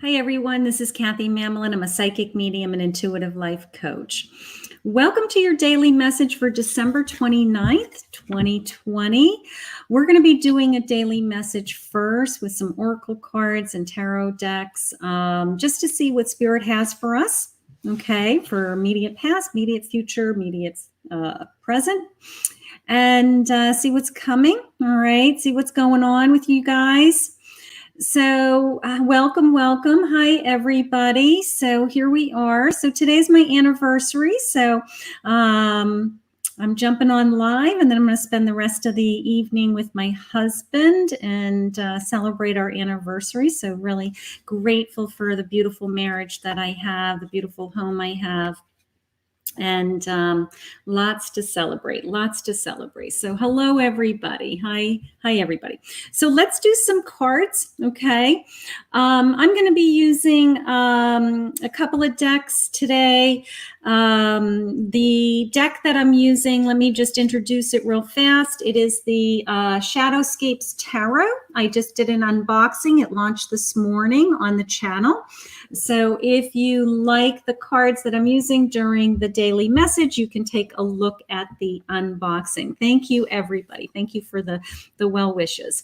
Hi, everyone. This is Kathy Mamolen. I'm a psychic medium and intuitive life coach. Welcome to your daily message for December 29th, 2020. We're going to be doing a daily message first with some oracle cards and tarot decks, just to see what Spirit has for us, okay, for immediate past, immediate future, immediate present, and see what's coming, all right, see what's going on with you guys. So welcome. Hi, everybody. So here we are. So today's my anniversary. So I'm jumping on live, and then I'm going to spend the rest of the evening with my husband and celebrate our anniversary. So really grateful for the beautiful marriage that I have, the beautiful home I have. And lots to celebrate. So hello, everybody. Hi, everybody. So let's do some cards, okay? I'm going to be using a couple of decks today. The deck that I'm using, let me just introduce it real fast. It is the Shadowscapes Tarot. I just did an unboxing. It launched this morning on the channel. So if you like the cards that I'm using during the daily message, you can take a look at the unboxing. Thank you, everybody. Thank you for the well wishes.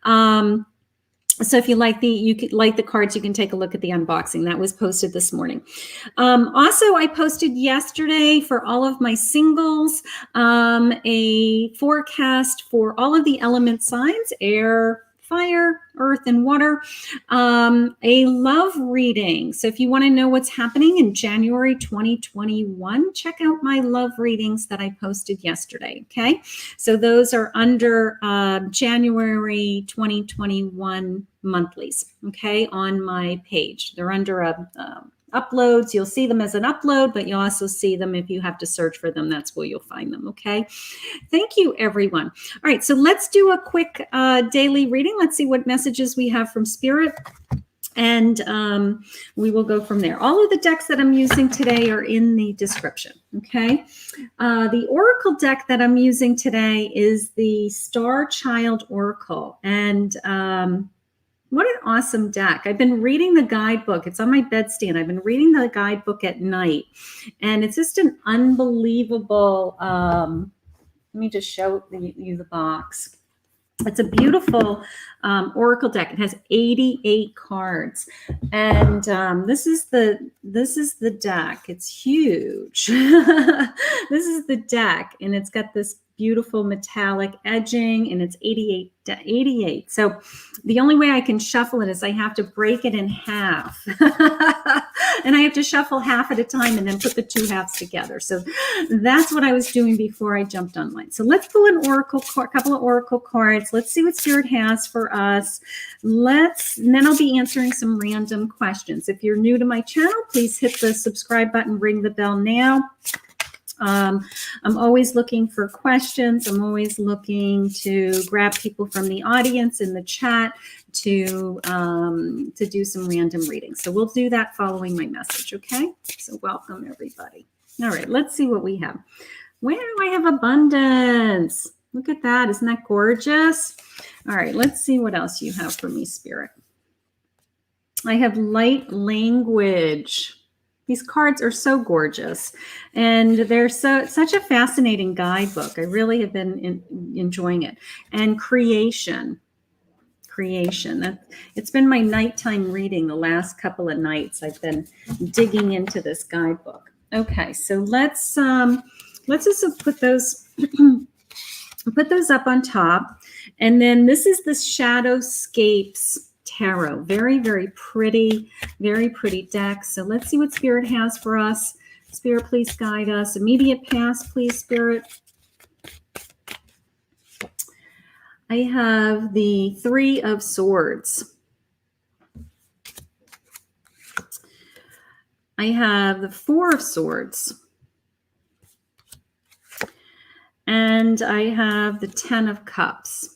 So if you like the cards, you can take a look at the unboxing. That was posted this morning. Also, I posted yesterday for all of my singles a forecast for all of the element signs: air, fire, earth, and water, a love reading. So if you want to know what's happening in January 2021, check out my love readings that I posted yesterday, okay? So those are under January 2021 monthlies, okay, on my page. They're under uploads. You'll see them as an upload, but you'll also see them if you have to search for them. That's where you'll find them, okay? Thank you, everyone. All right, so let's do a quick daily reading. Let's see what messages we have from Spirit, and we will go from there. All of the decks that I'm using today are in the description, okay? The Oracle deck that I'm using today is the Starchild Oracle, and what an awesome deck. I've been reading the guidebook. It's on my bedstand. I've been reading the guidebook at night, and it's just an unbelievable, let me just show you the box. It's a beautiful oracle deck. It has 88 cards, and this is the deck. It's huge. This is the deck, and it's got this beautiful metallic edging, and it's 88. So the only way I can shuffle it is I have to break it in half. And I have to shuffle half at a time and then put the two halves together. So that's what I was doing before I jumped online. So let's pull an oracle card, a couple of oracle cards. Let's see what Spirit has for us. And then I'll be answering some random questions. If you're new to my channel, please hit the subscribe button, ring the bell now. I'm always looking for questions. I'm always looking to grab people from the audience in the chat to do some random readings. So we'll do that following my message, okay? So welcome, everybody. All right, let's see what we have. Where do I have abundance? Look at that. Isn't that gorgeous? All right, let's see what else you have for me, Spirit. I have light language. These cards are so gorgeous, and they're such a fascinating guidebook. I really have been enjoying it. And creation. It's been my nighttime reading the last couple of nights. I've been digging into this guidebook. Okay, so let's just put those up on top, and then this is the Shadowscapes Tarot. Very, very pretty deck. So let's see what Spirit has for us. Spirit, please guide us. Immediate past, please, Spirit. I have the Three of Swords. I have the Four of Swords. And I have the Ten of Cups.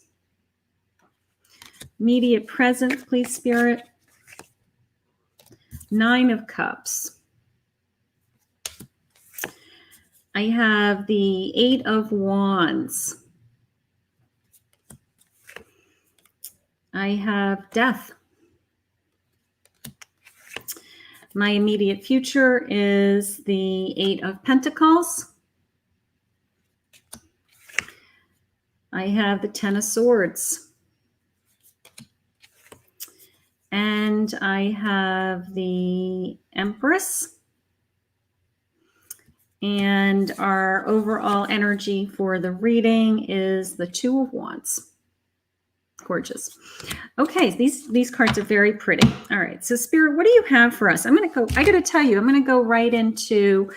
Immediate present, please, Spirit. Nine of Cups. I have the Eight of Wands. I have Death. My immediate future is the Eight of Pentacles. I have the Ten of Swords. And I have the Empress. And our overall energy for the reading is the Two of Wands. Gorgeous. Okay, these cards are very pretty. All right, so Spirit, what do you have for us? I got to tell you, I'm going to go right into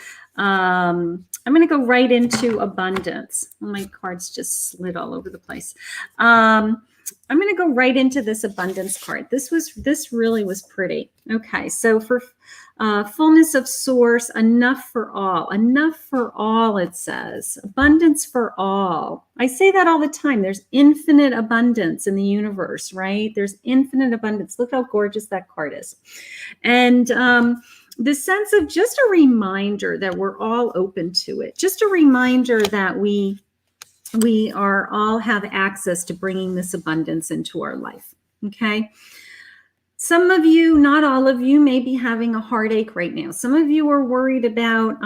abundance. Oh, my cards just slid all over the place. I'm going to go right into this abundance card. This really was pretty. Okay, so for fullness of source, enough for all. Enough for all, it says. Abundance for all. I say that all the time. There's infinite abundance in the universe, right? There's infinite abundance. Look how gorgeous that card is. And the sense of just a reminder that we're all open to it. Just a reminder that we are all have access to bringing this abundance into our life. Okay. Some of you, not all of you, may be having a heartache right now. Some of you are worried about,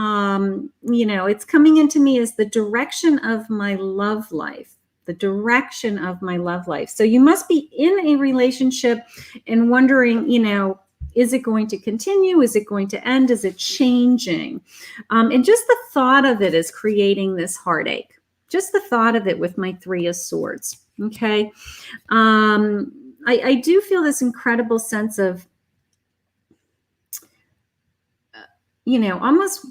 it's coming into me as the direction of my love life, the direction of my love life. So you must be in a relationship and wondering, is it going to continue? Is it going to end? Is it changing? And just the thought of it is creating this heartache. Just the thought of it with my Three of Swords. Okay. I do feel this incredible sense of, almost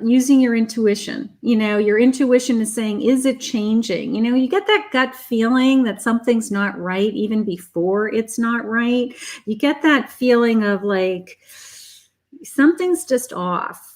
using your intuition. Your intuition is saying, is it changing? You get that gut feeling that something's not right even before it's not right. You get that feeling of like something's just off.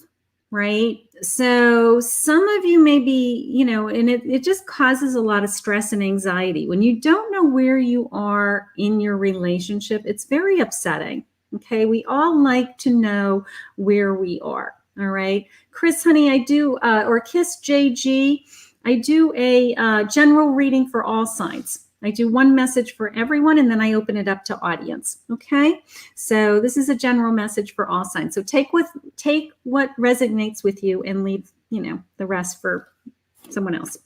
Right. So some of you may be, and it just causes a lot of stress and anxiety. When you don't know where you are in your relationship, it's very upsetting. Okay. We all like to know where we are. All right. Chris, honey, I do, or Kiss JG, I do a general reading for all signs. I do one message for everyone, and then I open it up to audience. Okay, so this is a general message for all signs. So take what resonates with you, and leave the rest for someone else.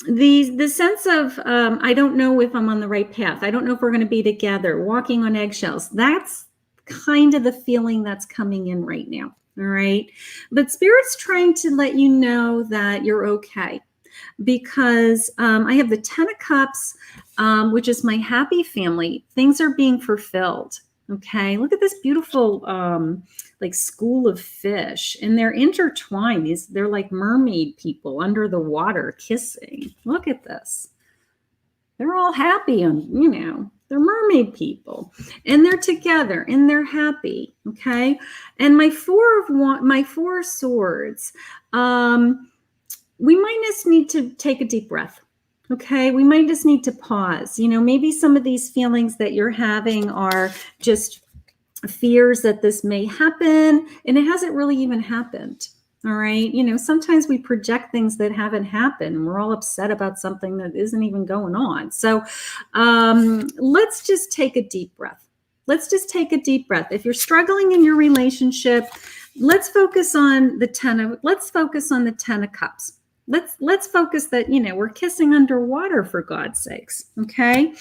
The sense of I don't know if I'm on the right path. I don't know if we're going to be together. Walking on eggshells. That's kind of the feeling that's coming in right now. All right. But Spirit's trying to let you know that you're okay, because I have the Ten of Cups, which is my happy family. Things are being fulfilled. Okay. Look at this beautiful, like school of fish, and they're intertwined. They're like mermaid people under the water kissing. Look at this. They're all happy and, they're mermaid people, and they're together and they're happy. Okay. And my Four of Swords, we might just need to take a deep breath. Okay. We might just need to pause. Maybe some of these feelings that you're having are just fears that this may happen, and it hasn't really even happened. All right. Sometimes we project things that haven't happened, and we're all upset about something that isn't even going on. So let's just take a deep breath. Let's just take a deep breath. If you're struggling in your relationship, let's focus on the Ten of Cups. Let's focus that, we're kissing underwater, for God's sakes. Okay.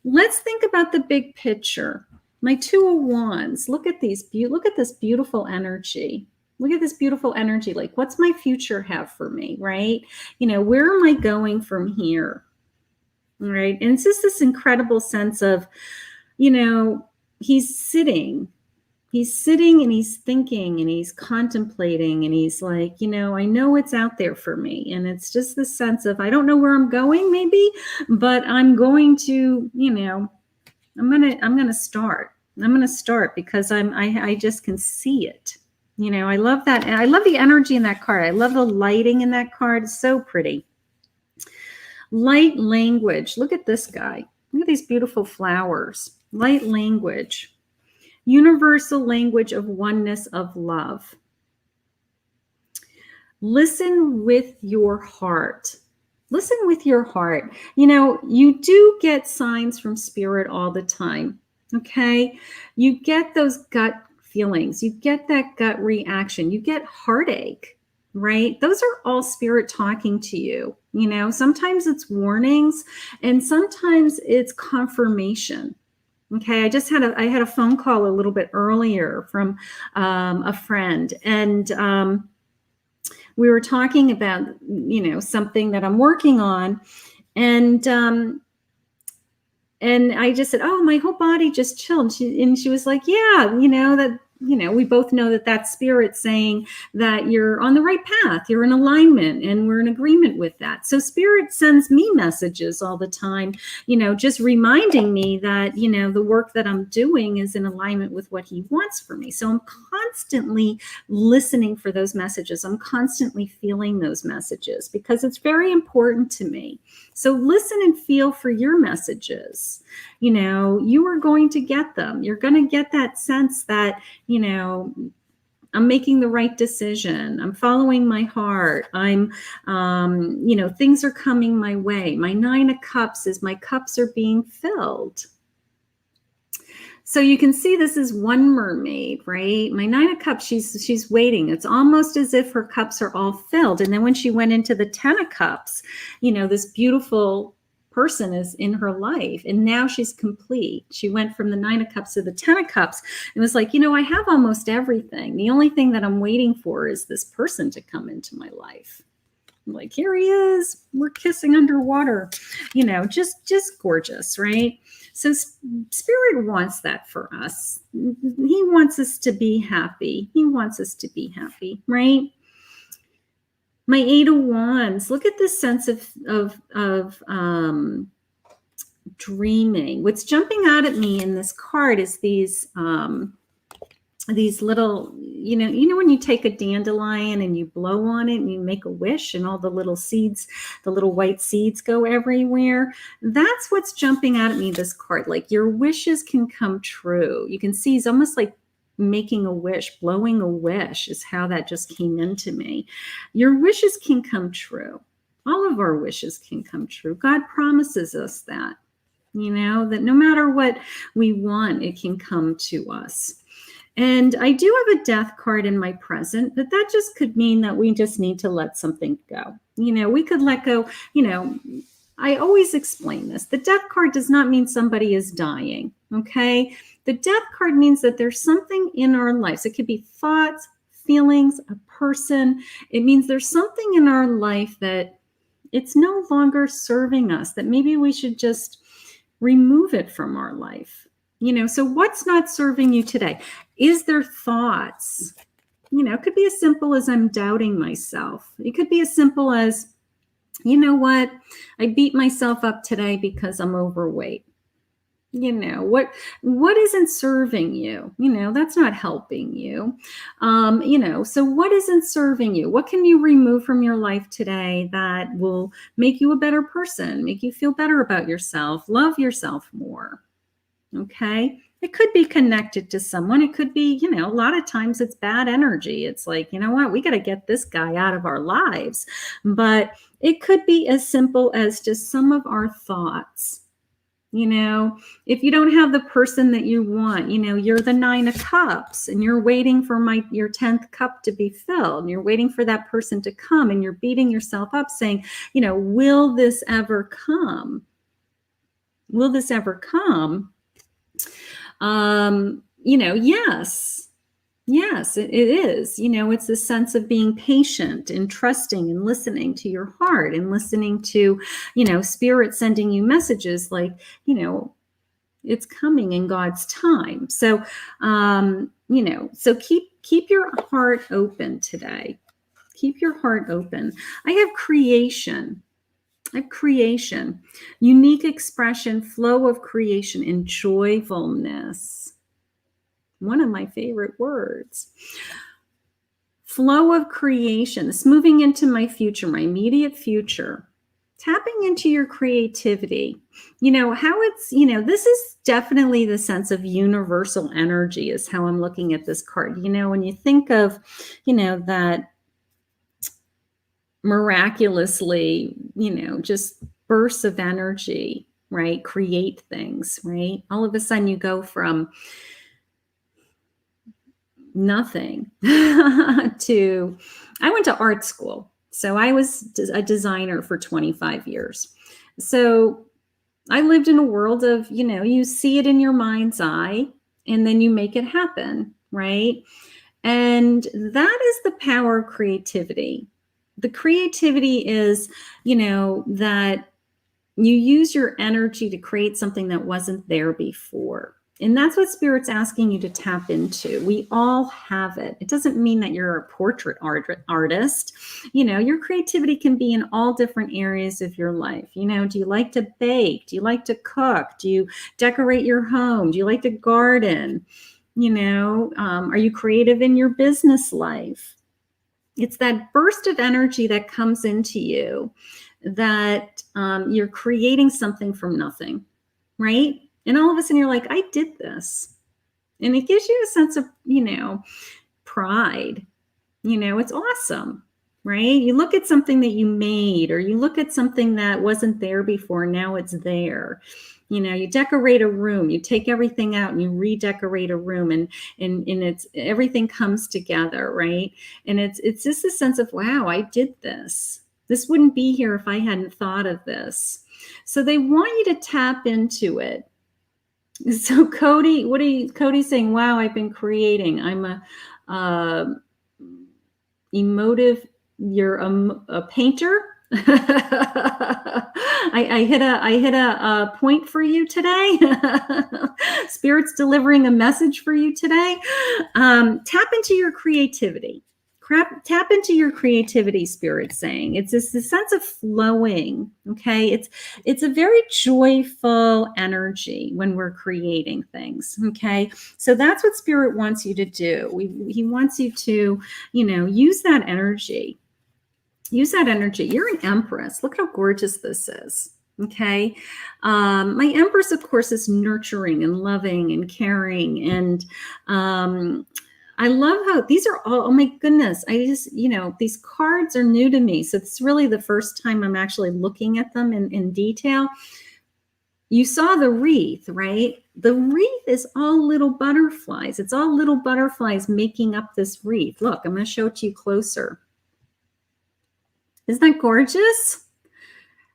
Let's think about the big picture. My Two of Wands. Look at this beautiful energy. Look at this beautiful energy. Like, what's my future have for me, right? Where am I going from here? All right. And it's just this incredible sense of, he's sitting and he's thinking and he's contemplating, and he's like, I know it's out there for me. And it's just this sense of, I don't know where I'm going maybe, but I'm going to, I'm going to start. I'm going to start because I just can see it. I love that. And I love the energy in that card. I love the lighting in that card. It's so pretty. Light language. Look at this guy. Look at these beautiful flowers. Light language. Universal language of oneness, of love. Listen with your heart. Listen with your heart. You know, you do get signs from spirit all the time. Okay. You get those gut feelings. You get that gut reaction. You get heartache, right? Those are all spirit talking to you. You know, sometimes it's warnings and sometimes it's confirmation. Okay. I had a phone call a little bit earlier from a friend, and we were talking about, you know, something that I'm working on, and I just said, "Oh, my whole body just chilled." And she was like, "Yeah, you know that." You know, we both know that that's spirit saying that you're on the right path, you're in alignment, and we're in agreement with that. So spirit sends me messages all the time, you know, just reminding me that, you know, the work that I'm doing is in alignment with what he wants for me. So I'm constantly listening for those messages. I'm constantly feeling those messages because it's very important to me. So listen and feel for your messages. You know, you are going to get them. You're going to get that sense that, you know, I'm making the right decision. I'm following my heart. You know, things are coming my way. My 9 of Cups is my cups are being filled. So you can see this is one mermaid, right? My 9 of Cups, she's waiting. It's almost as if her cups are all filled. And then when she went into the 10 of Cups, you know, this beautiful person is in her life, and now she's complete. She went from the 9 of Cups to the 10 of Cups and was like, you know, I have almost everything. The only thing that I'm waiting for is this person to come into my life. I'm like, here he is. We're kissing underwater. You know, just gorgeous, right? So spirit wants that for us. He wants us to be happy. He wants us to be happy, right? My 8 of Wands. Look at this sense of dreaming. What's jumping out at me in this card is these little, you know, when you take a dandelion and you blow on it and you make a wish and all the little seeds, the little white seeds go everywhere. That's what's jumping out at me, this card. Like your wishes can come true. You can see it's almost like making a wish, blowing a wish is how that just came into me. Your wishes can come true. All of our wishes can come true. God promises us that, you know, that no matter what we want, it can come to us. And I do have a death card in my present, but that just could mean that we just need to let something go. You know, we could let go. You know, I always explain this. The death card does not mean somebody is dying, okay? The death card means that there's something in our lives. It could be thoughts, feelings, a person. It means there's something in our life that it's no longer serving us, that maybe we should just remove it from our life. You know, so what's not serving you today? Is there thoughts? You know, it could be as simple as I'm doubting myself. It could be as simple as, you know what? I beat myself up today because I'm overweight. You know, what isn't serving you? You know, that's not helping you. You know, so what isn't serving you? What can you remove from your life today that will make you a better person, make you feel better about yourself, love yourself more? Okay. It could be connected to someone. It could be, you know, a lot of times it's bad energy. It's like, you know what, we got to get this guy out of our lives. But it could be as simple as just some of our thoughts. You know, if you don't have the person that you want, you know, you're the 9 of Cups and you're waiting for your 10th cup to be filled. And you're waiting for that person to come and you're beating yourself up saying, you know, will this ever come? Will this ever come? You know, yes, it is. You know, it's a sense of being patient and trusting and listening to your heart and listening to, you know, spirit sending you messages like, you know, it's coming in God's time. So, you know, so keep your heart open today. Keep your heart open. I have creation. Unique expression, flow of creation, and joyfulness. One of my favorite words. Flow of creation. It's moving into my future, my immediate future. Tapping into your creativity. You know, how it's, you know, this is definitely the sense of universal energy is how I'm looking at this card. You know, when you think of, you know, that miraculously, just bursts of energy, right? Create things, right? All of a sudden you go from nothing to, I went to art school. So I was a designer for 25 years. So I lived in a world of, you see it in your mind's eye and then you make it happen, right? And that is the power of creativity. The creativity is, that you use your energy to create something that wasn't there before. And that's what Spirit's asking you to tap into. We all have it. It doesn't mean that you're a portrait artist. Your creativity can be in all different areas of your life. Do you like to bake? Do you like to cook? Do you decorate your home? Do you like to garden? Are you creative in your business life? It's that burst of energy that comes into you that you're creating something from nothing, right? And all of a sudden you're like, I did this. And it gives you a sense of, pride. It's awesome, right? You look at something that you made, or you look at something that wasn't there before, now it's there. You decorate a room, you take everything out and you redecorate a room, and it's everything comes together, right? And it's just a sense of, wow, I did this. This wouldn't be here if I hadn't thought of this. So they want you to tap into it. So Cody, Cody's saying, wow, I've been creating. I'm a emotive, you're a painter. I hit a point for you today. Spirit's delivering a message for you today. Tap into your creativity. Tap into your creativity, Spirit's saying. It's this sense of flowing, okay? It's a very joyful energy when we're creating things, okay? So that's what Spirit wants you to do. He wants you to, use that energy. Use that energy. You're an Empress. Look how gorgeous this is. Okay. My Empress, of course, is nurturing and loving and caring. And I love how these are all, oh my goodness. I just, these cards are new to me. So it's really the first time I'm actually looking at them in detail. You saw the wreath, right? The wreath is all little butterflies. It's all little butterflies making up this wreath. Look, I'm going to show it to you closer. Isn't that gorgeous?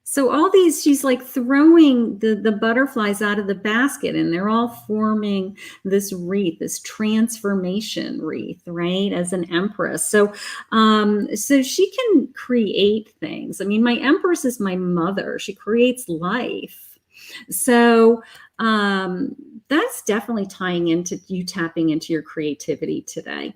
So all these, she's like throwing the butterflies out of the basket, and they're all forming this wreath, this transformation wreath, right? As an Empress. So, so she can create things. I mean, my Empress is my mother. She creates life. So that's definitely tying into you tapping into your creativity today.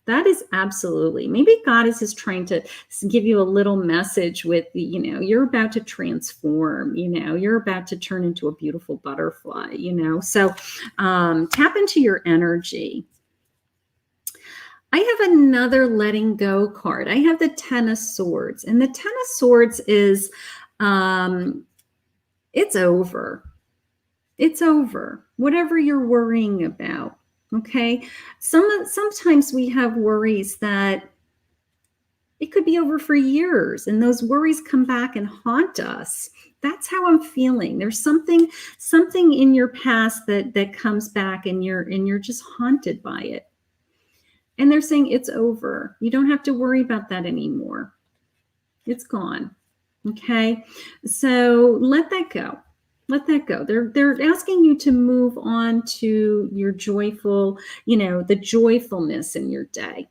That is absolutely, maybe God is just trying to give you a little message with, you're about to transform, you're about to turn into a beautiful butterfly, so tap into your energy. I have another letting go card. I have the Ten of Swords, and the Ten of Swords is, it's over. It's over. Whatever you're worrying about. Okay. Sometimes we have worries that it could be over for years, and those worries come back and haunt us. That's how I'm feeling. There's something in your past that comes back, and you're just haunted by it. And they're saying it's over. You don't have to worry about that anymore. It's gone. Okay. So let that go. Let that go. They're asking you to move on to your joyful, the joyfulness in your day.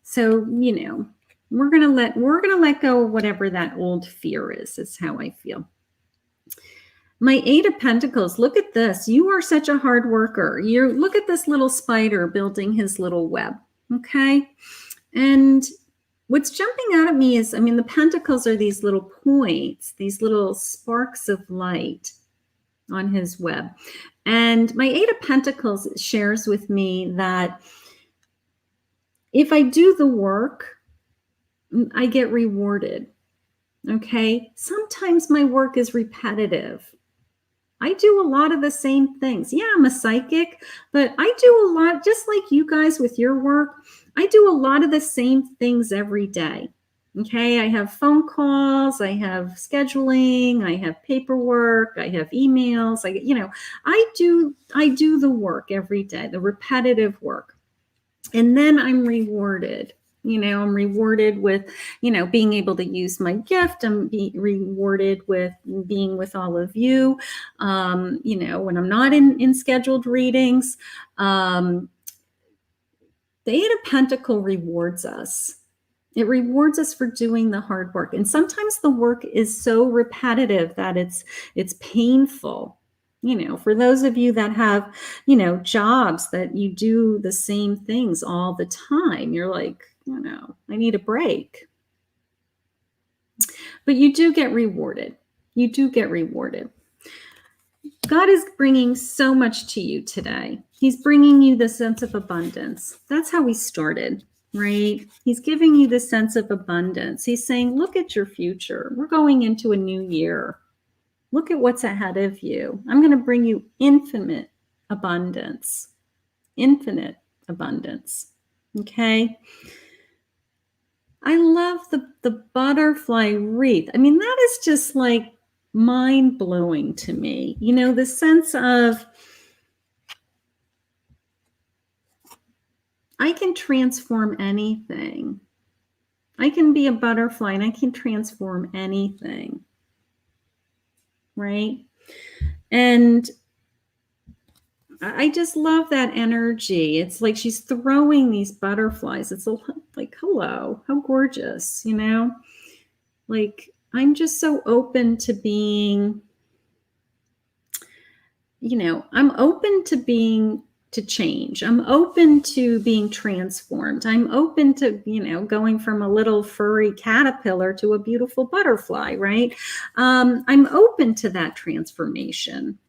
So, we're gonna let go of whatever that old fear is how I feel. My Eight of Pentacles, look at this. You are such a hard worker. Look at this little spider building his little web. Okay. And what's jumping out at me is, the pentacles are these little points, these little sparks of light on his web. And my Eight of Pentacles shares with me that if I do the work, I get rewarded. Okay. Sometimes my work is repetitive. I do a lot of the same things. Yeah, I'm a psychic, but I do a lot, just like you guys with your work. I do a lot of the same things every day. Okay, I have phone calls, I have scheduling, I have paperwork, I have emails. I do the work every day, the repetitive work. And then I'm rewarded. I'm rewarded with, being able to use my gift. I'm rewarded with being with all of you. When I'm not in scheduled readings, the Eight of Pentacles rewards us. It rewards us for doing the hard work. And sometimes the work is so repetitive that it's painful. For those of you that have, jobs that you do the same things all the time, you're like, I need a break. But you do get rewarded. You do get rewarded. God is bringing so much to you today. He's bringing you the sense of abundance. That's how we started. Right? He's giving you the sense of abundance. He's saying, look at your future. We're going into a new year. Look at what's ahead of you. I'm going to bring you infinite abundance. Infinite abundance. Okay? I love the butterfly wreath. I mean, that is just like mind-blowing to me. The sense of I can transform anything. I can be a butterfly and I can transform anything. Right? And I just love that energy. It's like she's throwing these butterflies. It's like, hello, how gorgeous, Like, I'm just so open to being, I'm open to change. I'm open to being transformed. I'm open to, going from a little furry caterpillar to a beautiful butterfly, right? I'm open to that transformation.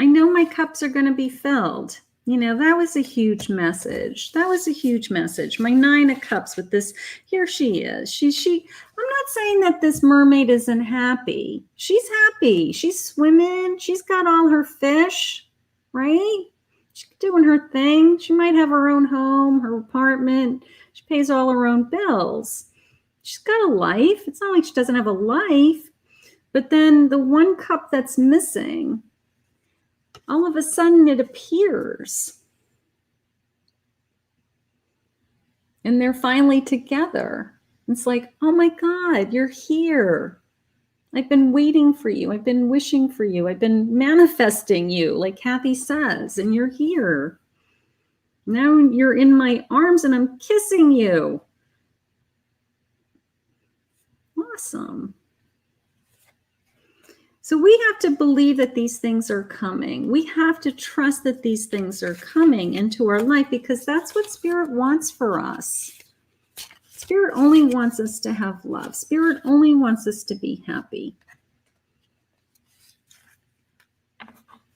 I know my cups are going to be filled. That was a huge message. That was a huge message. My Nine of Cups with this, here she is. I'm not saying that this mermaid isn't happy. She's happy. She's swimming. She's got all her fish, right? She's doing her thing. She might have her own home, her apartment. She pays all her own bills. She's got a life. It's not like she doesn't have a life. But then the one cup that's missing, all of a sudden it appears. And they're finally together. It's like, oh my God, you're here. I've been waiting for you. I've been wishing for you. I've been manifesting you, like Kathy says, and you're here. Now you're in my arms and I'm kissing you. Awesome. So we have to believe that these things are coming. We have to trust that these things are coming into our life because that's what Spirit wants for us. Spirit only wants us to have love. Spirit only wants us to be happy. I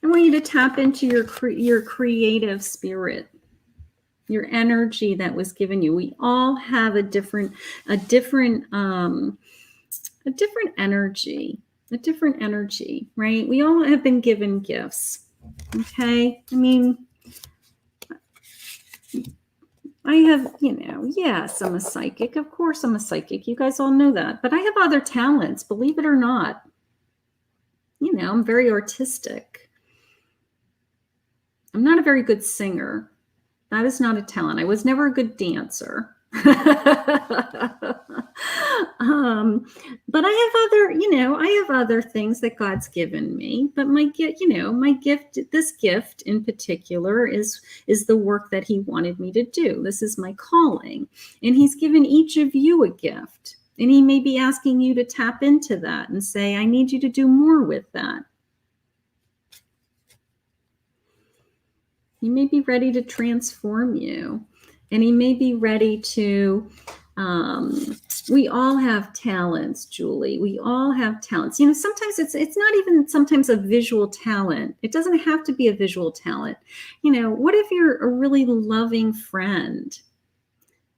want you to tap into your creative spirit, your energy that was given you. We all have a different energy. A different energy, right? We all have been given gifts. Okay. I mean, I have, yes, I'm a psychic. Of course I'm a psychic. You guys all know that. But I have other talents, believe it or not. I'm very artistic. I'm not a very good singer. That is not a talent. I was never a good dancer. But I have other things that God's given me. But my gift, this gift in particular is the work that He wanted me to do. This is my calling. And He's given each of you a gift. And He may be asking you to tap into that and say, I need you to do more with that. He may be ready to transform you. And He may be ready to, we all have talents, Julie. We all have talents. Sometimes it's not even sometimes a visual talent. It doesn't have to be a visual talent. What if you're a really loving friend?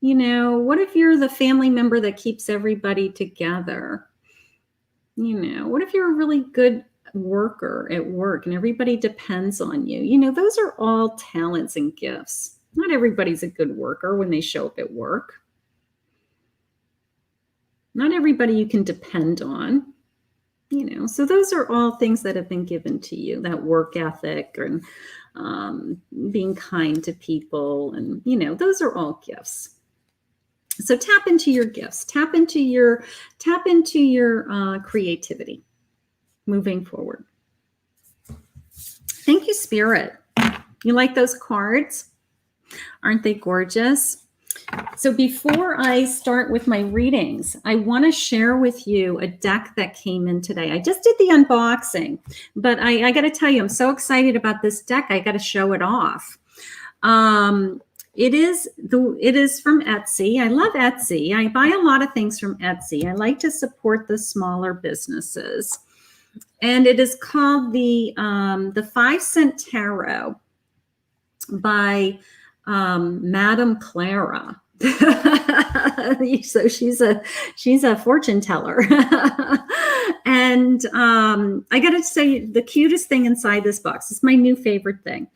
What if you're the family member that keeps everybody together? What if you're a really good worker at work and everybody depends on you? Those are all talents and gifts. Not everybody's a good worker when they show up at work. Not everybody you can depend on. So those are all things that have been given to you, that work ethic and being kind to people. And, those are all gifts. So tap into your gifts, tap into your creativity moving forward. Thank you, Spirit. You like those cards? Aren't they gorgeous? So before I start with my readings, I want to share with you a deck that came in today. I just did the unboxing, but I got to tell you, I'm so excited about this deck. I got to show it off. It is from Etsy. I love Etsy. I buy a lot of things from Etsy. I like to support the smaller businesses. And it is called the 5 Cent Tarot by Madame Clara. So she's a fortune teller. And I got to say, the cutest thing inside this box is my new favorite thing.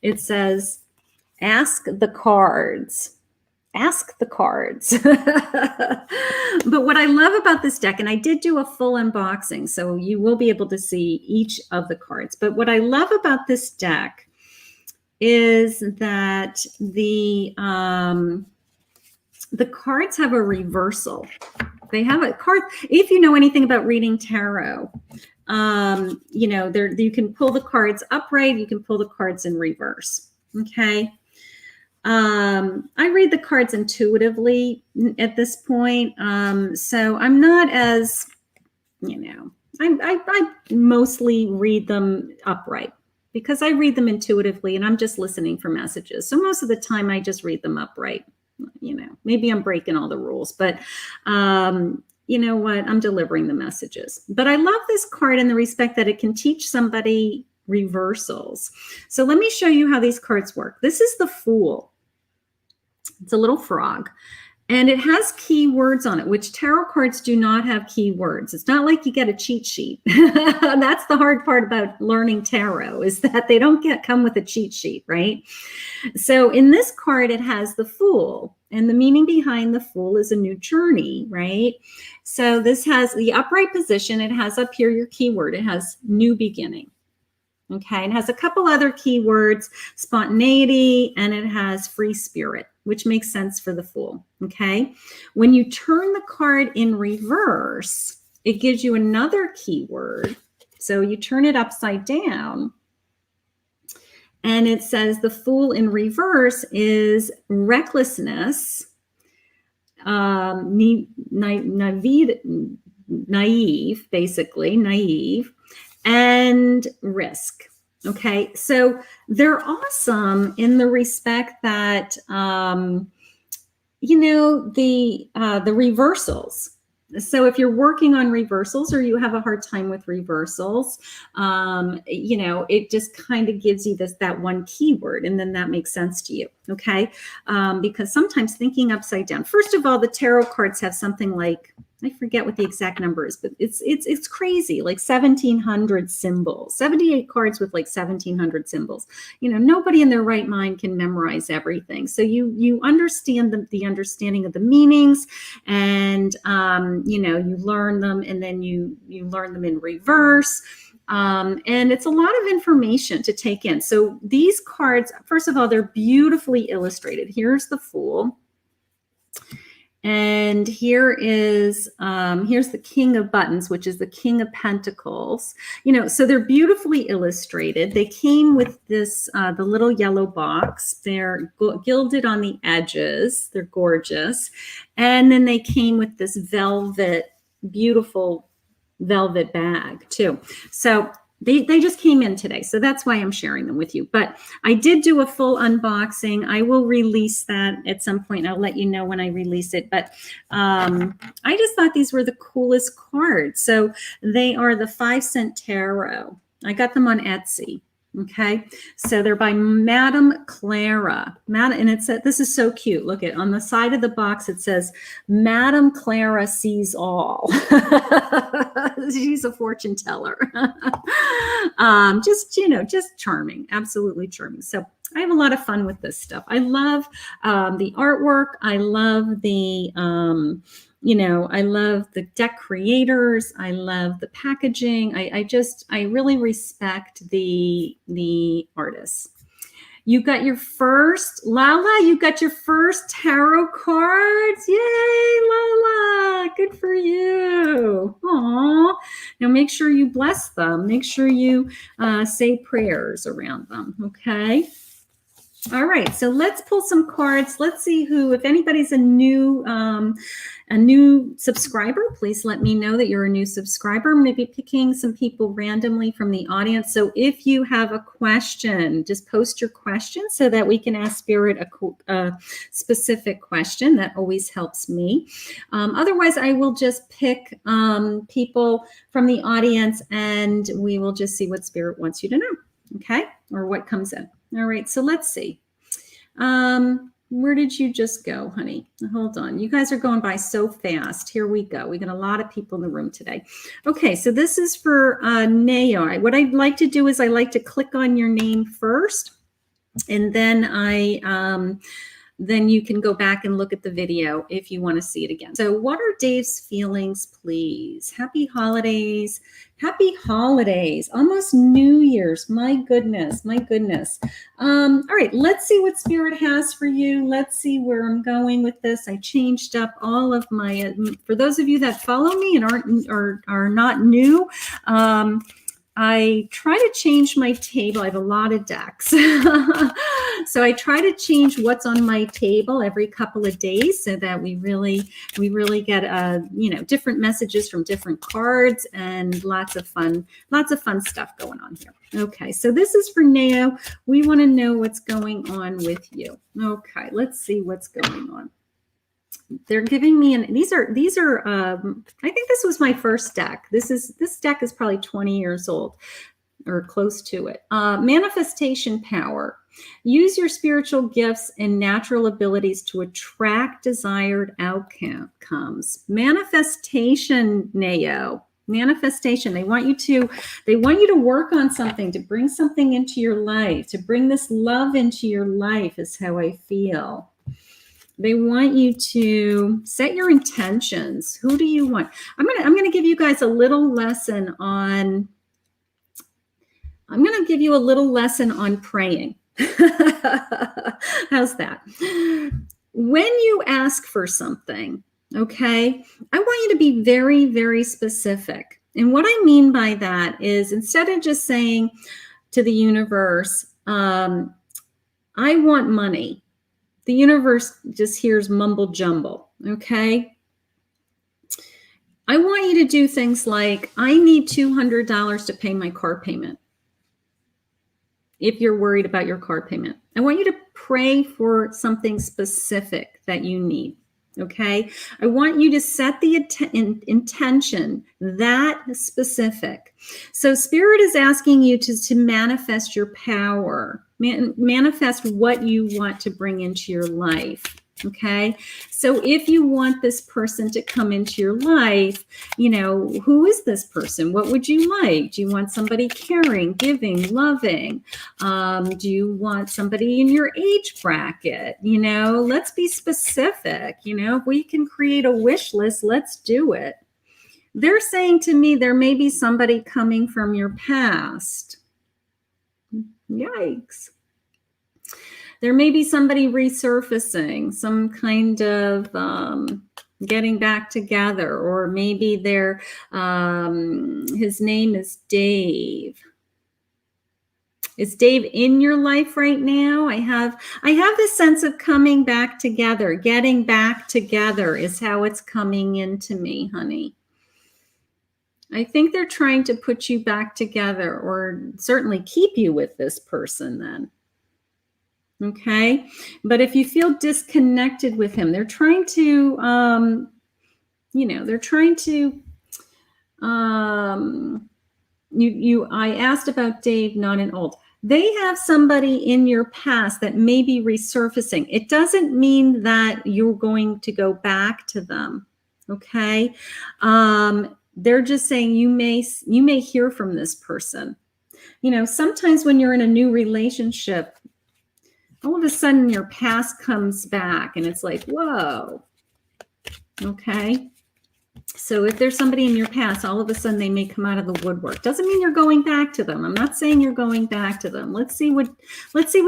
It says, "Ask the cards." Ask the cards. But what I love about this deck, and I did do a full unboxing, so you will be able to see each of the cards. But what I love about this deck is that the cards have a reversal. They have a card. If you know anything about reading tarot, you can pull the cards upright. You can pull the cards in reverse. Okay. I read the cards intuitively at this point. So I'm not as, I mostly read them upright, because I read them intuitively and I'm just listening for messages. So most of the time I just read them upright. Maybe I'm breaking all the rules, but you know what? I'm delivering the messages. But I love this card in the respect that it can teach somebody reversals. So let me show you how these cards work. This is the Fool. It's a little frog. And it has keywords on it, which tarot cards do not have keywords. It's not like you get a cheat sheet. That's the hard part about learning tarot, is that they don't come with a cheat sheet, right? So in this card, it has the Fool. And the meaning behind the Fool is a new journey, right? So this has the upright position. It has up here your keyword. It has new beginning. Okay, it has a couple other keywords, spontaneity, and it has free spirit, which makes sense for the Fool. Okay, when you turn the card in reverse, it gives you another keyword. So you turn it upside down, and it says the Fool in reverse is recklessness, naive, basically, naive, and risk. Okay, so they're awesome in the respect that the reversals. So if you're working on reversals or you have a hard time with reversals, it just kind of gives you that one keyword, and then that makes sense to you. Okay, because sometimes thinking upside down. First of all, the tarot cards have something like, I forget what the exact number is, but it's crazy, like 1,700 symbols, 78 cards with like 1,700 symbols. Nobody in their right mind can memorize everything. So you understand the understanding of the meanings, and you learn them, and then you learn them in reverse. And it's a lot of information to take in. So these cards, first of all, they're beautifully illustrated. Here's the Fool. And here's the King of Buttons, which is the King of Pentacles. So they're beautifully illustrated. They came with this, the little yellow box. They're gilded on the edges. They're gorgeous. And then they came with this beautiful velvet bag too. So they just came in today. So that's why I'm sharing them with you. But I did do a full unboxing. I will release that at some point. I'll let you know when I release it. But I just thought these were the coolest cards. So they are the 5 Cent Tarot. I got them on Etsy. Okay, so they're by Madame Clara. And it said, this is so cute. Look at on the side of the box, it says, Madame Clara sees all. She's a fortune teller. Just charming, absolutely charming. So I have a lot of fun with this stuff. I love the artwork. I love the, I love the deck creators. I love the packaging. I really respect the artists. You got your first, Lala, you got your first tarot cards. Yay, Lala. Good for you. Aw. Now make sure you bless them. Make sure you say prayers around them, okay? All right, so let's pull some cards. Let's see if anybody's a new subscriber, please let me know that you're a new subscriber. I'm going to be picking some people randomly from the audience. So if you have a question, just post your question so that we can ask Spirit a specific question. That always helps me. Otherwise, I will just pick people from the audience and we will just see what Spirit wants you to know, okay? Or what comes in. All right, so let's see. Where did you just go, honey? Hold on. You guys are going by so fast. Here we go. We got a lot of people in the room today. Okay, so this is for Neo. What I'd like to do is I like to click on your name first, and then then you can go back and look at the video if you want to see it again. So what are Dave's feelings, please? Happy holidays. Happy holidays. Almost New Year's. My goodness. My goodness. All right. Let's see what Spirit has for you. Let's see where I'm going with this. I changed up all of my, for those of you that follow me and are not new, I try to change my table. I have a lot of decks. So I try to change what's on my table every couple of days so that we really get different messages from different cards and lots of fun stuff going on here. Okay, so this is for Neo. We want to know what's going on with you. Okay, let's see what's going on. They're giving me these are I think this was my first deck. This deck is probably 20 years old or close to it. Manifestation power. Use your spiritual gifts and natural abilities to attract desired outcomes. Manifestation, Neo. Manifestation. They want you to work on something, to bring something into your life, to bring this love into your life is how I feel. They want you to set your intentions. Who do you want? I'm gonna give you guys a little lesson on. I'm gonna give you a little lesson on praying. How's that? When you ask for something, okay, I want you to be very, very specific. And what I mean by that is instead of just saying to the universe, I want money. The universe just hears mumble jumble, okay? I want you to do things like, I need $200 to pay my car payment. If you're worried about your car payment, I want you to pray for something specific that you need, okay? I want you to set the intention that specific. So Spirit is asking you to manifest your power. Manifest what you want to bring into your life, okay? So if you want this person to come into your life, who is this person? What would you like? Do you want somebody caring, giving, loving? Do you want somebody in your age bracket? Let's be specific. If we can create a wish list, let's do it. They're saying to me, there may be somebody coming from your past. Yikes. There may be somebody resurfacing, some kind of getting back together, or maybe his name is Dave. Is Dave in your life right now? I have this sense of coming back together, getting back together is how it's coming into me, honey. I think they're trying to put you back together, or certainly keep you with this person then. Okay. But if you feel disconnected with him, they're trying to, I asked about Dave, not an old. They have somebody in your past that may be resurfacing. It doesn't mean that you're going to go back to them. Okay. They're just saying you may hear from this person. Sometimes when you're in a new relationship, all of a sudden your past comes back and it's like, whoa. Okay. So if there's somebody in your past, all of a sudden they may come out of the woodwork. Doesn't mean you're going back to them. I'm not saying you're going back to them. Let's see what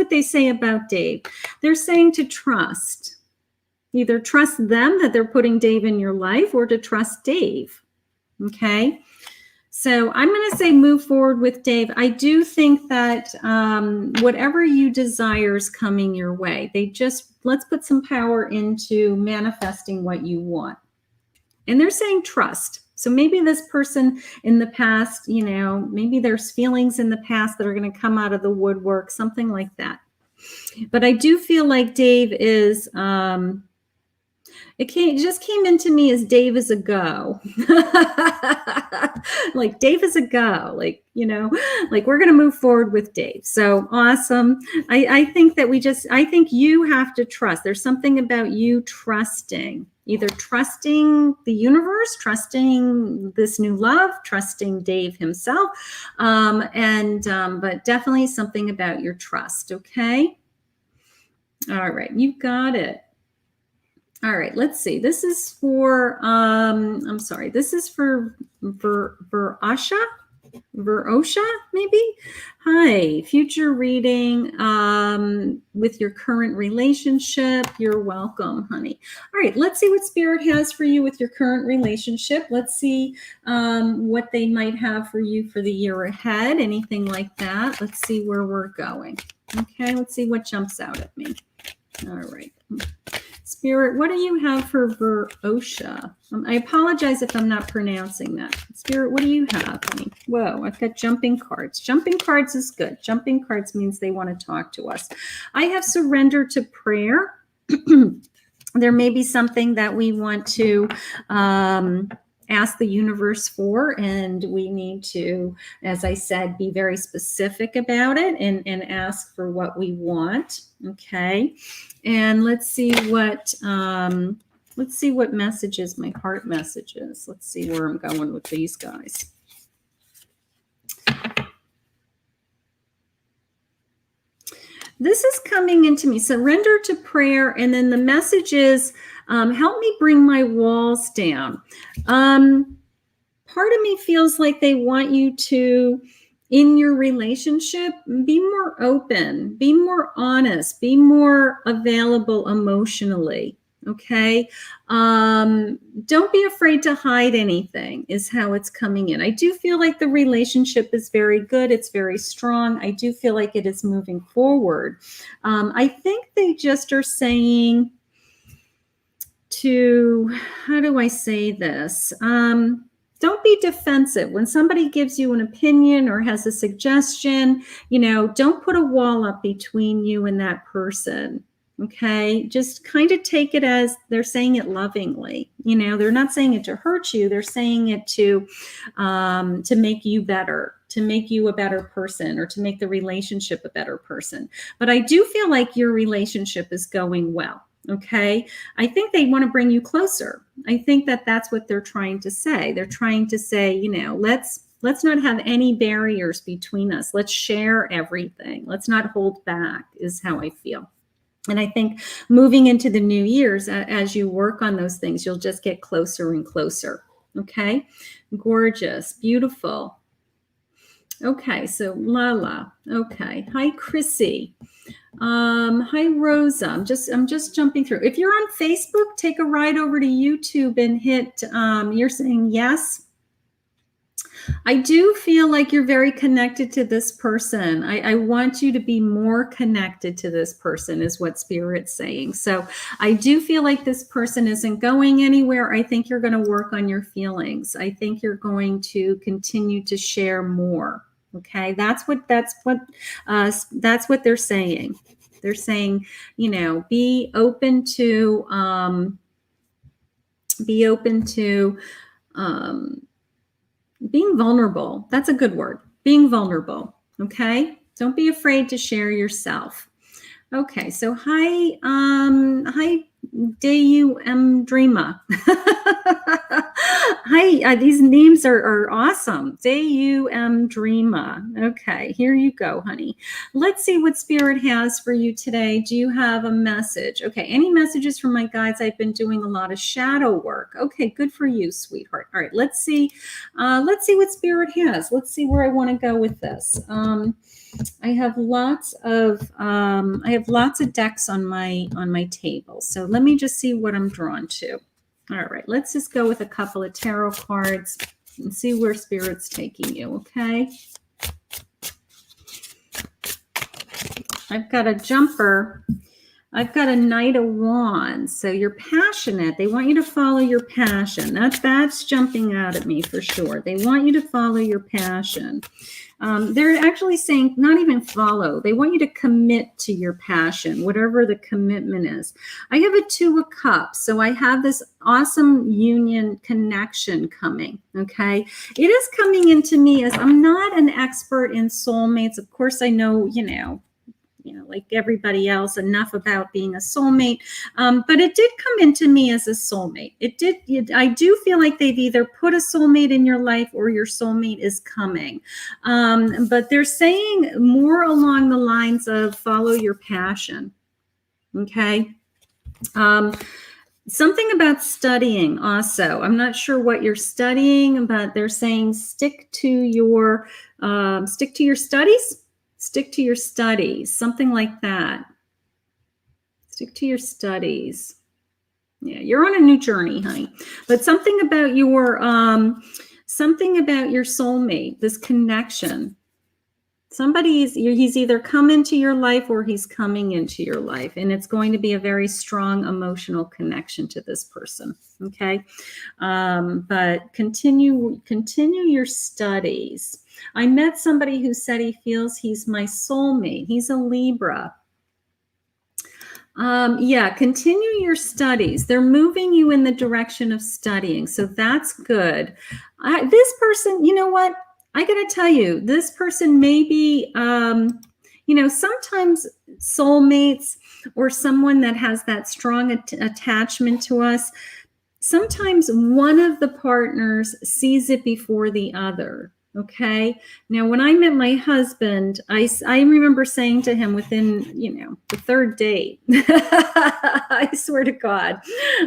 they say about Dave. They're saying to trust. Either trust them that they're putting Dave in your life, or to trust Dave. Okay. So I'm going to say move forward with Dave. I do think that whatever you desire is coming your way. Let's put some power into manifesting what you want. And they're saying trust. So maybe this person in the past, maybe there's feelings in the past that are going to come out of the woodwork, something like that. But I do feel like Dave is, it just came into me as Dave is a go. Like Dave is a go. Like, like we're going to move forward with Dave. So awesome. I think that I think you have to trust. There's something about you trusting. Either trusting the universe, trusting this new love, trusting Dave himself, but definitely something about your trust, okay? All right, you got it. All right, let's see. This is for, this is for Verosha, maybe? Hi, future reading with your current relationship. You're welcome, honey. All right, let's see what Spirit has for you with your current relationship. Let's see what they might have for you for the year ahead, anything like that. Let's see where we're going. Okay, let's see what jumps out at me. All right. Spirit, what do you have for Verosha? I apologize if I'm not pronouncing that. Spirit, what do you have, honey? Whoa, I've got jumping cards. Jumping cards is good. Jumping cards means they want to talk to us. I have surrender to prayer. There may be something that we want to ask the universe for, and we need to, as I said, be very specific about it and ask for what we want. Okay, and let's see what messages, my heart messages. Let's see where I'm going with these guys. This is coming into me, surrender to prayer, and then the message is, help me bring my walls down. Part of me feels like they want you to, in your relationship, be more open, be more honest, be more available emotionally. Okay. Don't be afraid to hide anything is how it's coming in. I do feel like the relationship is very good. It's very strong. I do feel like it is moving forward. I think they just are saying how do I say this? Don't be defensive. When somebody gives you an opinion or has a suggestion, don't put a wall up between you and that person. Okay. Just kind of take it as they're saying it lovingly. They're not saying it to hurt you. They're saying it to make you better, to make you a better person, or to make the relationship a better person. But I do feel like your relationship is going well. Okay. I think they want to bring you closer. I think that that's what they're trying to say. They're trying to say, let's not have any barriers between us. Let's share everything. Let's not hold back is how I feel. And I think moving into the new years, as you work on those things, you'll just get closer and closer. Okay. Gorgeous. Beautiful. Okay. So Lala. Okay. Hi, Chrissy. Hi, Rosa. I'm just jumping through. If you're on Facebook, take a ride over to YouTube and hit, you're saying yes. I do feel like you're very connected to this person. I want you to be more connected to this person is what Spirit's saying. So I do feel like this person isn't going anywhere. I think you're going to work on your feelings. I think you're going to continue to share more. Okay, that's what they're saying. They're saying, be open to being vulnerable. That's a good word. Being vulnerable. Okay, don't be afraid to share yourself. Okay, so hi, Dreama. Hi, these names are awesome. J-U-M Dreama. Okay, here you go, honey. Let's see what Spirit has for you today. Do you have a message? Okay, any messages from my guides? I've been doing a lot of shadow work. Okay, good for you, sweetheart. All right, let's see what Spirit has. Let's see where I want to go with this. I have lots of decks on my table. So let me just see what I'm drawn to. All right, let's just go with a couple of tarot cards and see where Spirit's taking you, okay? I've got a jumper. I've got a Knight of Wands. So you're passionate. They want you to follow your passion. That's jumping out at me for sure. They want you to follow your passion. They're actually saying not even follow. They want you to commit to your passion, whatever the commitment is. I have a Two of Cups. So I have this awesome union connection coming. Okay. It is coming into me as I'm not an expert in soulmates. Of course, I know, like everybody else, enough about being a soulmate. But it did come into me as a soulmate. I do feel like they've either put a soulmate in your life or your soulmate is coming. But they're saying more along the lines of follow your passion. Okay. Something about studying also. I'm not sure what you're studying, but they're saying stick to your studies. Stick to your studies, something like that. Stick to your studies. Yeah, you're on a new journey, honey. But something about your soulmate, this connection. He's either come into your life or he's coming into your life, and it's going to be a very strong emotional connection to this person. Okay, but continue your studies. I met somebody who said he feels he's my soulmate. He's a Libra. Yeah, continue your studies. They're moving you in the direction of studying, so that's good. This person, you know what? I got to tell you, this person may be, sometimes soulmates or someone that has that strong attachment to us, sometimes one of the partners sees it before the other. Okay. Now, when I met my husband, I remember saying to him within, the third date, I swear to God,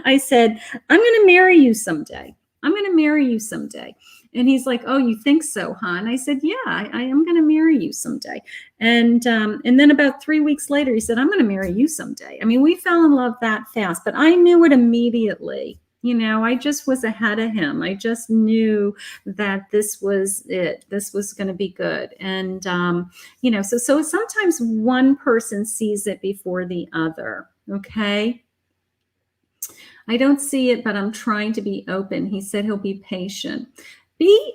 I said, I'm going to marry you someday. I'm going to marry you someday. And he's like, oh, you think so, huh? And I said, yeah, I am going to marry you someday. And then about 3 weeks later, he said, I'm going to marry you someday. I mean, we fell in love that fast, but I knew it immediately. I just was ahead of him. I just knew that this was it. This was going to be good. And, so sometimes one person sees it before the other. Okay. I don't see it, but I'm trying to be open. He said he'll be patient. Be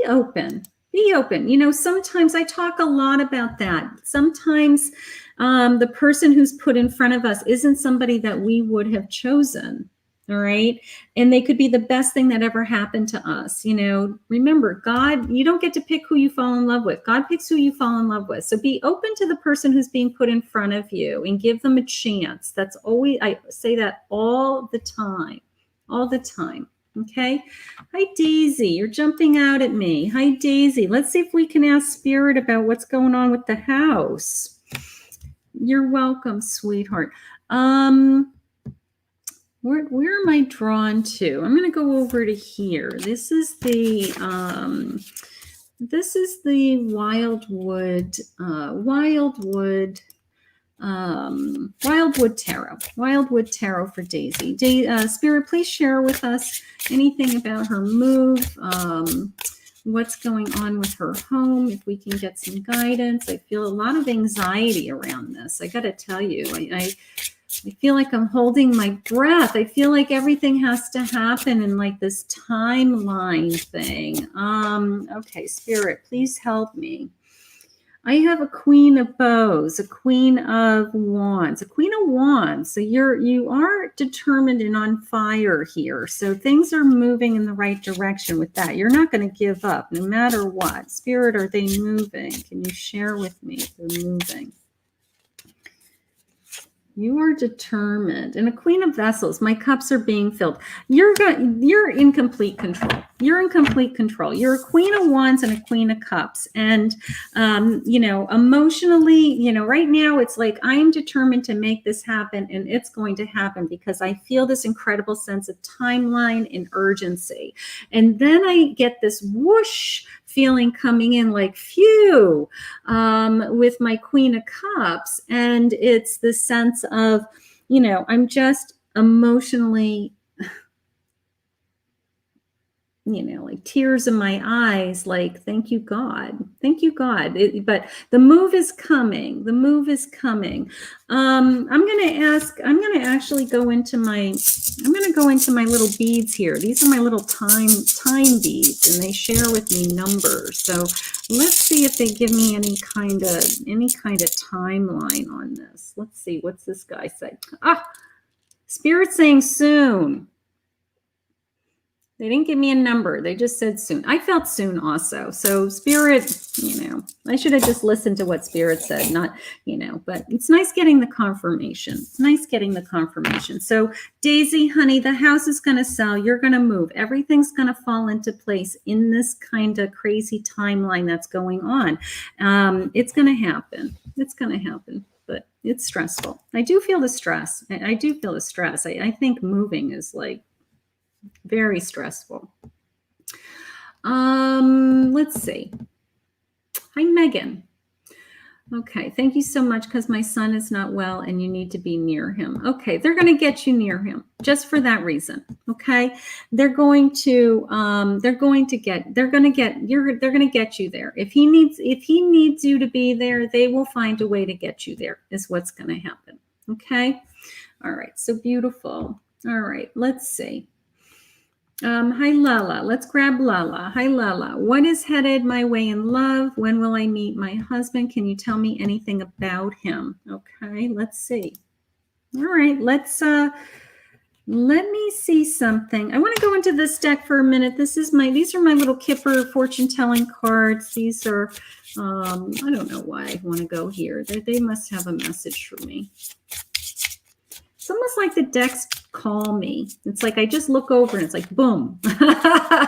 open. Be open. Sometimes I talk a lot about that. Sometimes the person who's put in front of us isn't somebody that we would have chosen. All right. And they could be the best thing that ever happened to us. Remember, God, you don't get to pick who you fall in love with. God picks who you fall in love with. So be open to the person who's being put in front of you and give them a chance. That's always, I say that all the time. Okay. Hi, Daisy. You're jumping out at me. Hi, Daisy. Let's see if we can ask Spirit about what's going on with the house. You're welcome, sweetheart. Where am I drawn to? I'm going to go over to here. This is the Wildwood Tarot. Wildwood Tarot for Daisy. Spirit, please share with us anything about her move, what's going on with her home, if we can get some guidance. I feel a lot of anxiety around this. I got to tell you, I feel like I'm holding my breath. I feel like everything has to happen in like this timeline thing. Okay, Spirit, please help me. I have a Queen of Bows, a Queen of Wands, So you are determined and on fire here. So things are moving in the right direction with that. You're not going to give up no matter what. Spirit, are they moving? Can you share with me if they're moving? You are determined. And a Queen of Vessels, my cups are being filled. You're in complete control. You're in complete control. You're a Queen of Wands and a Queen of Cups. And, you know, emotionally, you know, right now it's like, I'm determined to make this happen, and it's going to happen because I feel this incredible sense of timeline and urgency. And then I get this whoosh feeling coming in like, phew, with my Queen of Cups. And it's the sense of, you know, I'm just emotionally, you know, like tears in my eyes, like, thank you, God. Thank you, God. But the move is coming. The move is coming. I'm going to actually go into my little beads here. These are my little time beads, and they share with me numbers. So let's see if they give me any kind of timeline on this. Let's see. What's this guy say? Spirit saying soon. They didn't give me a number. They just said soon. I felt soon also. So Spirit, you know, I should have just listened to what Spirit said, not, you know, but it's nice getting the confirmation. It's nice getting the confirmation. So Daisy, honey, the house is going to sell. You're going to move. Everything's going to fall into place in this kind of crazy timeline that's going on. It's going to happen. It's going to happen. But it's stressful. I do feel the stress. I do feel the stress. I think moving is like, very stressful. Let's see. Hi, Megan. Okay, thank you so much, because my son is not well and you need to be near him. Okay, they're going to get you near him just for that reason. Okay, they're going to get you there. If he needs you to be there, they will find a way to get you there, is what's going to happen. Okay. All right. So beautiful. All right. Let's see. Hi, Lala. Let's grab Lala. Hi, Lala. What is headed my way in love? When will I meet my husband? Can you tell me anything about him? Okay, let's see. All right, let me see something. I want to go into this deck for a minute. These are my little Kipper fortune telling cards. These are, I don't know why I want to go here. They must have a message for me. It's almost like the decks call me. It's like I just look over and it's like, boom.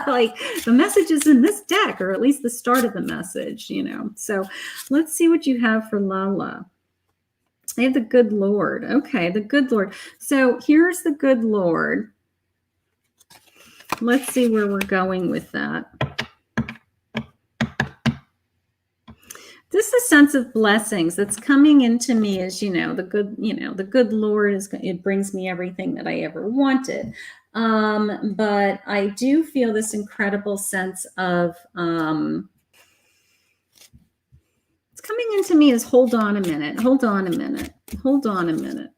Like the message is in this deck, or at least the start of the message, you know. So let's see what you have for Lala. I have the Good Lord. Okay, the Good Lord. So here's the Good Lord. Let's see where we're going with that. This is a sense of blessings that's coming into me, as you know, the good Lord it brings me everything that I ever wanted. But I do feel this incredible sense of, it's coming into me as hold on a minute, hold on a minute, hold on a minute.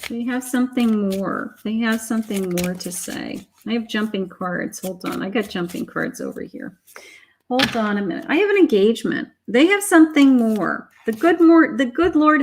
They have something more. They have something more to say. I have jumping cards. Hold on. I got jumping cards over here. Hold on a minute. I have an engagement. They have something more. The good Lord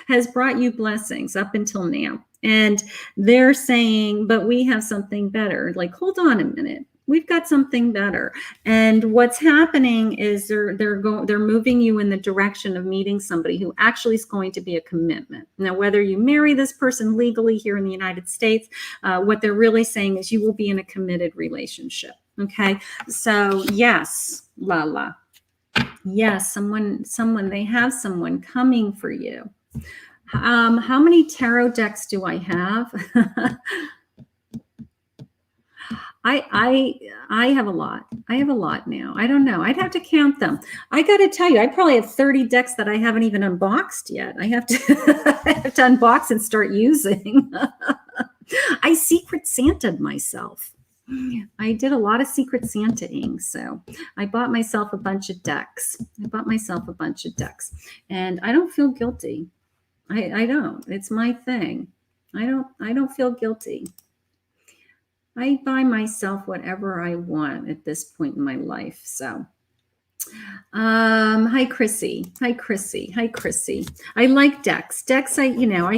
has brought you blessings up until now. And they're saying, but we have something better. Like, hold on a minute. We've got something better. And what's happening is they're moving you in the direction of meeting somebody who actually is going to be a commitment. Now, whether you marry this person legally here in the United States, what they're really saying is you will be in a committed relationship. Okay, so yes, Lala. Yes, they have someone coming for you. How many tarot decks do I have? I have a lot. I have a lot now. I don't know. I'd have to count them. I got to tell you, I probably have 30 decks that I haven't even unboxed yet. I have to unbox and start using. I Secret Santa'd myself. I did a lot of Secret Santa-ing, so I bought myself a bunch of decks. And I don't feel guilty. I don't. It's my thing. I don't feel guilty. I buy myself whatever I want at this point in my life. So Hi, Chrissy. Hi, Chrissy. Hi, Chrissy. I like decks. Decks, I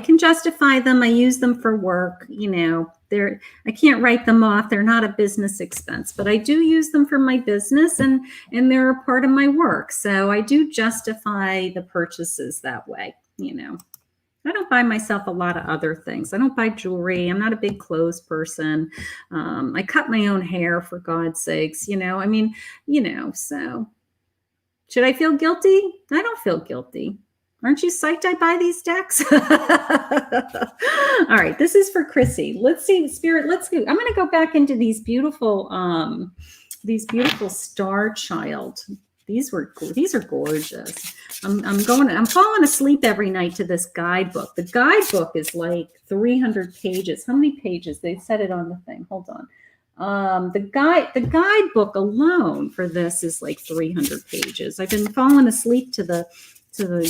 can justify them. I use them for work. I can't write them off. They're not a business expense, but I do use them for my business, and they're a part of my work. So I do justify the purchases that way. I don't buy myself a lot of other things. I don't buy jewelry. I'm not a big clothes person. I cut my own hair, for God's sakes. So. Should I feel guilty? I don't feel guilty. Aren't you psyched I buy these decks? All right, this is for Chrissy. Let's see, Spirit, let's go. I'm going to go back into these beautiful Starchild. These are gorgeous. I'm falling asleep every night to this guidebook. The guidebook is like 300 pages. How many pages? They said it on the thing. Hold on. The guidebook alone for this is like 300 pages. I've been falling asleep to the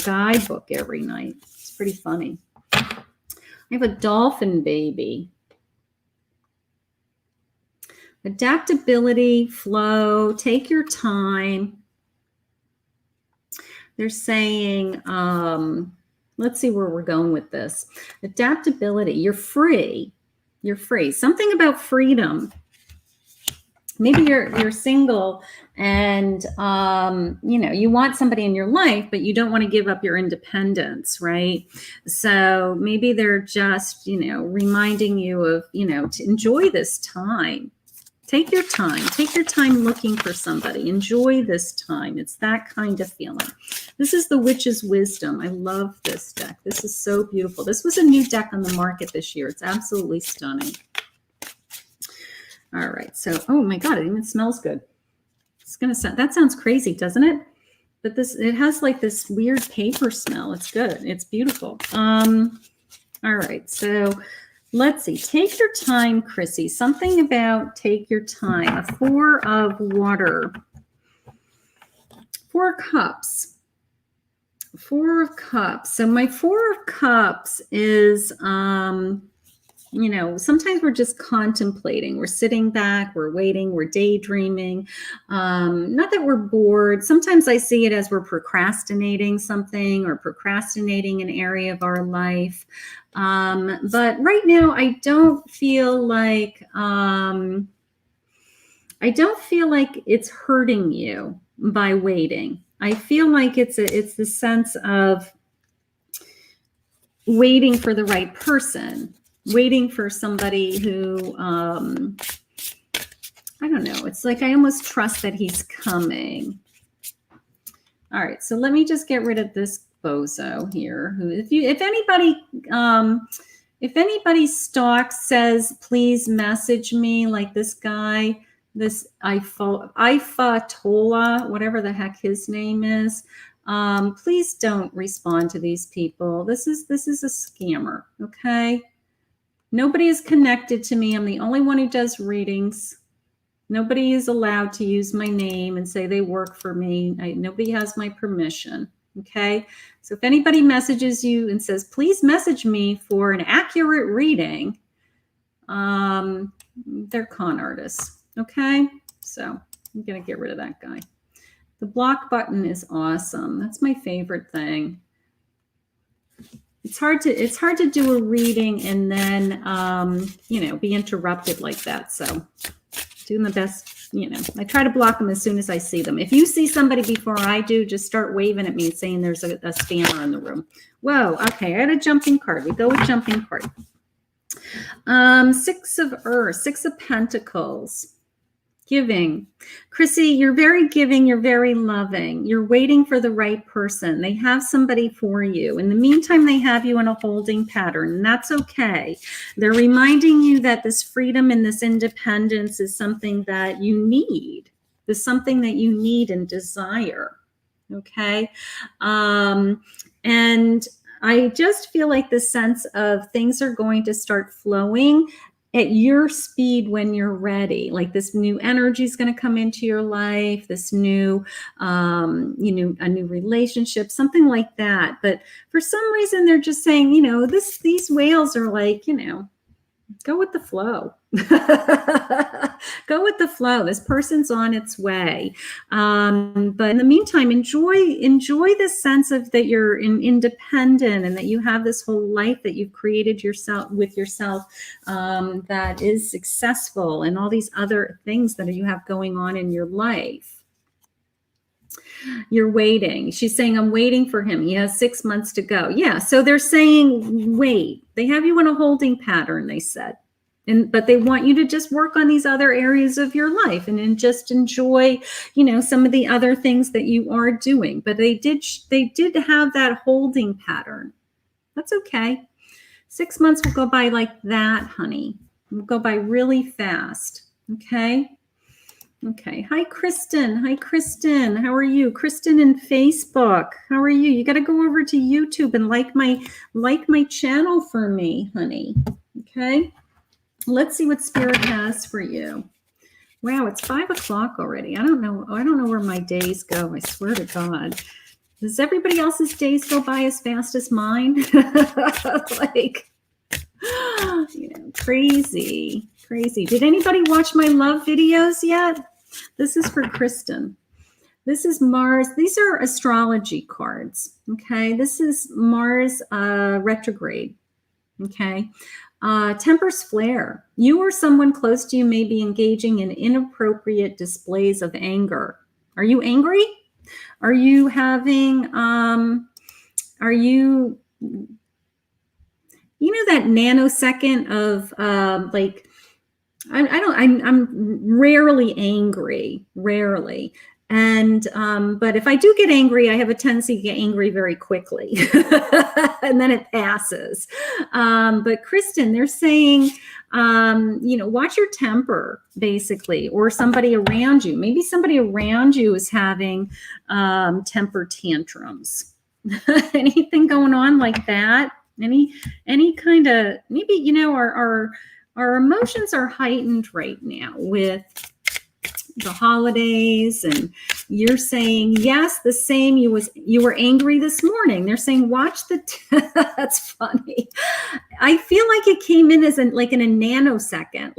guidebook every night. It's pretty funny. I have a dolphin baby. Adaptability, flow, take your time. They're saying, let's see where we're going with this. Adaptability, you're free. You're free. Something about freedom. Maybe you're single and, you want somebody in your life, but you don't want to give up your independence, right? So maybe they're just, reminding you of, to enjoy this time. Take your time. Take your time looking for somebody. Enjoy this time. It's that kind of feeling. This is the Witch's Wisdom. I love this deck. This is so beautiful. This was a new deck on the market this year. It's absolutely stunning. All right, so, oh my God, it even smells good. It's gonna sound, that sounds crazy, doesn't it? But it has like this weird paper smell. It's good, it's beautiful. All right, so let's see, take your time, Chrissy. Something about take your time. A 4 of water. 4 cups. 4 of cups. So my 4 of cups is, sometimes we're just contemplating. We're sitting back, we're waiting, we're daydreaming. Not that we're bored. Sometimes I see it as we're procrastinating something or procrastinating an area of our life. But right now, I don't feel like it's hurting you by waiting. I feel like it's the sense of waiting for the right person. Waiting for somebody who, I don't know. It's like I almost trust that he's coming. All right, so let me just get rid of this bozo here. Who, if anybody stalks, says, please message me, like this guy, this Ifa Tola, whatever the heck his name is. Please don't respond to these people. This is a scammer. Okay. Nobody is connected to me. I'm the only one who does readings. Nobody is allowed to use my name and say they work for me. Nobody has my permission. Okay. So if anybody messages you and says, please message me for an accurate reading, they're con artists. Okay. So I'm going to get rid of that guy. The block button is awesome. That's my favorite thing. It's hard to do a reading and then, be interrupted like that. So doing the best, I try to block them as soon as I see them. If you see somebody before I do, just start waving at me and saying there's a spammer in the room. Whoa. Okay. I had a jumping card. We go with jumping card. 6 of Earth, 6 of Pentacles. Giving. Chrissy, you're very giving. You're very loving. You're waiting for the right person. They have somebody for you. In the meantime, they have you in a holding pattern, and that's okay. They're reminding you that this freedom and this independence is something that you need. Is something that you need and desire. Okay. And I just feel like the sense of things are going to start flowing at your speed when you're ready. Like this new energy is going to come into your life, this new, a new relationship, something like that. But for some reason, they're just saying, these whales are like, go with the flow. Go with the flow. This person's on its way. But in the meantime, enjoy the sense of that you're independent and that you have this whole life that you've created yourself that is successful, and all these other things that you have going on in your life. You're waiting. She's saying, I'm waiting for him. He has 6 months to go. Yeah. So they're saying, wait. They have you in a holding pattern, they said. But they want you to just work on these other areas of your life and just enjoy, some of the other things that you are doing. But they did have that holding pattern. That's okay. 6 months will go by like that, honey. Will go by really fast. Okay. Okay. Hi, Kristen. Hi, Kristen. How are you? Kristen in Facebook. How are you? You got to go over to YouTube and like my channel for me, honey. Okay. Let's see what Spirit has for you. Wow, it's 5 o'clock already. I don't know where my days go. I swear to God. Does everybody else's days go by as fast as mine? Crazy. Did anybody watch my love videos yet? This is for Kristen. This is Mars. These are astrology cards. Okay. This is Mars retrograde. Okay. Temper's flare. You or someone close to you may be engaging in inappropriate displays of anger. Are you angry? Are you having, that nanosecond of I'm rarely angry, rarely. And, but if I do get angry, I have a tendency to get angry very quickly and then it passes. But Kristen, they're saying, watch your temper basically, or somebody around you. Maybe somebody around you is having, temper tantrums. Anything going on like that? Any kind of, maybe, our emotions are heightened right now with the holidays, and you're saying, yes, the same. You were angry this morning. They're saying, watch that's funny. I feel like it came in as in a nanosecond,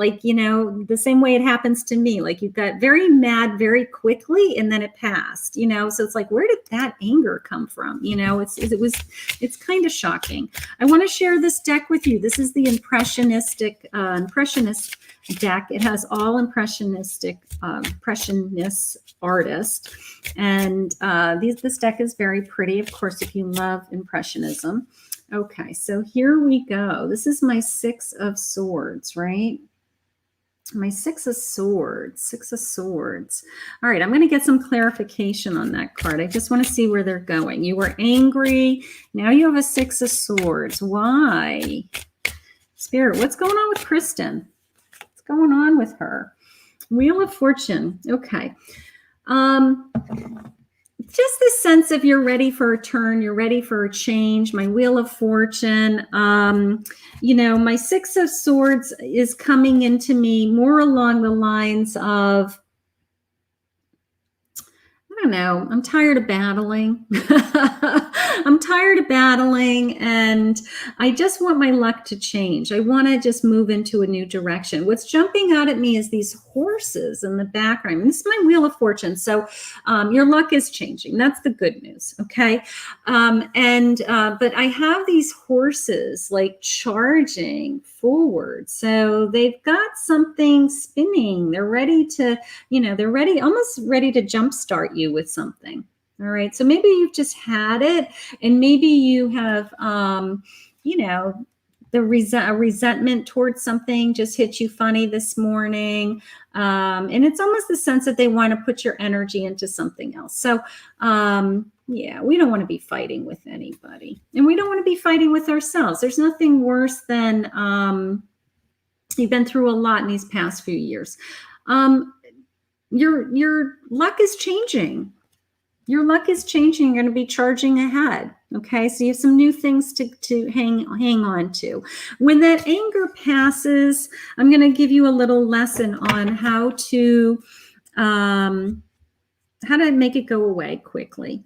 the same way it happens to me. Like you got very mad very quickly and then it passed, so it's like, where did that anger come from? It's kind of shocking. I want to share this deck with you. This is the Impressionist deck. It has all impressionist artists, and this deck is very pretty, of course, if you love Impressionism. Okay, so here we go. This is my 6 of Swords, right? My 6 of Swords. All right, I'm going to get some clarification on that card. I just want to see where they're going. You were angry. Now you have a 6 of Swords. Why? Spirit, what's going on with Kristen? What's going on with her? Wheel of Fortune. Okay. Just the sense of you're ready for a turn, you're ready for a change. My Wheel of Fortune, my 6 of Swords is coming into me more along the lines of, I don't know, I'm tired of battling. And I just want my luck to change. I want to just move into a new direction. What's jumping out at me is these horses in the background. This is my Wheel of Fortune. So your luck is changing. That's the good news. Okay. But I have these horses like charging forward. So they've got something spinning. They're ready to, almost ready to jumpstart you with something. All right. So maybe you've just had it, and maybe you have, the resentment towards something just hit you funny this morning. And it's almost the sense that they want to put your energy into something else. So, we don't want to be fighting with anybody, and we don't want to be fighting with ourselves. There's nothing worse than, you've been through a lot in these past few years. Your luck is changing. Your luck is changing. You're going to be charging ahead. Okay. So you have some new things to hang on to. When that anger passes, I'm going to give you a little lesson on how to make it go away quickly.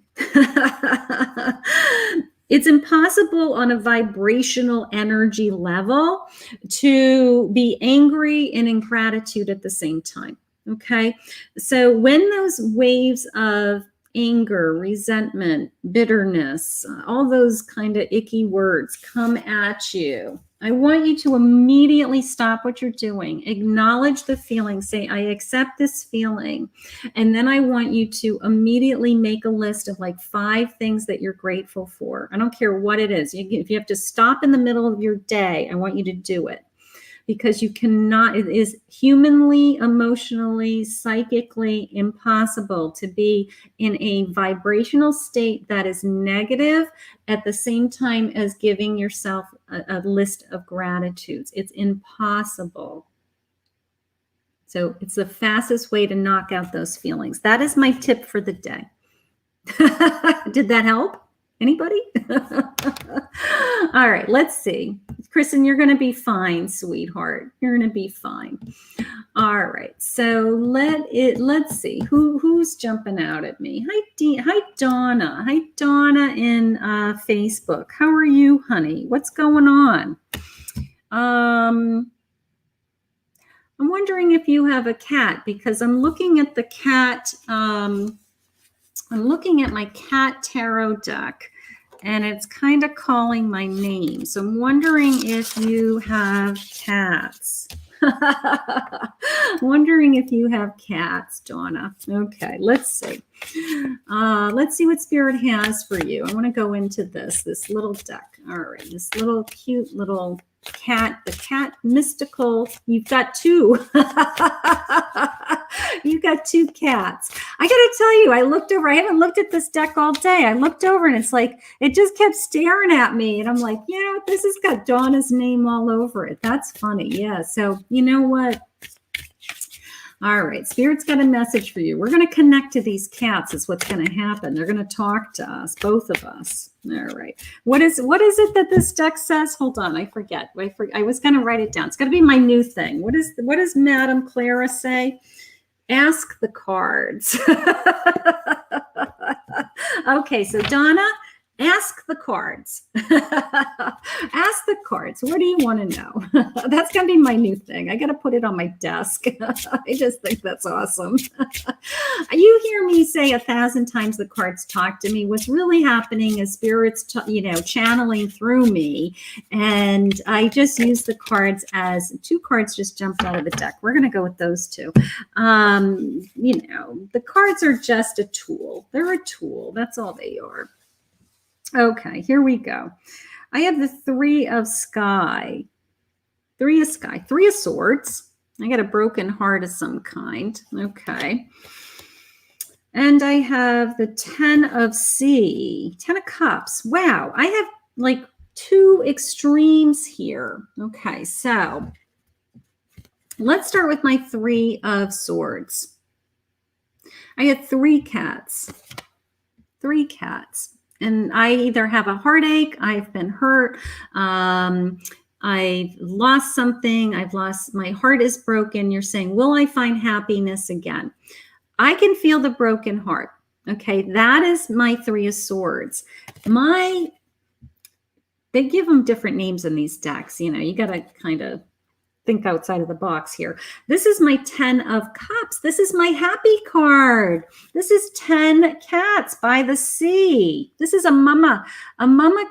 It's impossible on a vibrational energy level to be angry and in gratitude at the same time. Okay. So when those waves of anger, resentment, bitterness, all those kind of icky words come at you, I want you to immediately stop what you're doing, acknowledge the feeling, say, I accept this feeling. And then I want you to immediately make a list of like 5 things that you're grateful for. I don't care what it is. If you have to stop in the middle of your day, I want you to do it. Because you cannot, it is humanly, emotionally, psychically impossible to be in a vibrational state that is negative at the same time as giving yourself a list of gratitudes. It's impossible. So it's the fastest way to knock out those feelings. That is my tip for the day. Did that help? Anybody? All right, let's see. Kristen, you're going to be fine, sweetheart. You're going to be fine. All right, so let's see. Who's jumping out at me? Hi, Donna. Hi, Donna in Facebook. How are you, honey? What's going on? I'm wondering if you have a cat, because I'm looking at the cat. I'm looking at my cat tarot deck, and it's kind of calling my name. So I'm wondering if you have cats. Wondering if you have cats, Donna. Okay, let's see. Let's see what Spirit has for you. I want to go into this little deck. All right, this little cute little cat, the cat mystical. You've got 2. You've got 2 cats. I got to tell you, I looked over. I haven't looked at this deck all day. I looked over and it's like, it just kept staring at me. And I'm like, you know, this has got Donna's name all over it. That's funny. Yeah. So you know what? All right. Spirit's got a message for you. We're going to connect to these cats is what's going to happen. They're going to talk to us, both of us. All right. What is it that this deck says? Hold on. I forget. I was going to write it down. It's going to be my new thing. What does Madame Clara say? Ask the cards. Okay, so Donna, ask the cards. Ask the cards. What do you want to know? That's going to be my new thing. I got to put it on my desk. I just think that's awesome. You hear me say 1,000 times the cards talk to me. What's really happening is Spirit's, channeling through me. And I just use the cards as 2 cards just jumped out of the deck. We're going to go with those 2. The cards are just a tool. They're a tool. That's all they are. Okay, here we go. I have the 3 of sky. 3 of sky. 3 of swords. I got a broken heart of some kind. Okay. And I have the 10 of sea. 10 of cups. Wow. I have like 2 extremes here. Okay, so let's start with my 3 of swords. I had 3 cats. 3 cats. And I either have a heartache, I've been hurt, I've lost something, my heart is broken. You're saying, will I find happiness again? I can feel the broken heart. Okay, that is my 3 of swords. They give them different names in these decks. You got to kind of think outside of the box here. This is my 10 of cups. This is my happy card. This is 10 cats by the sea. This is a mama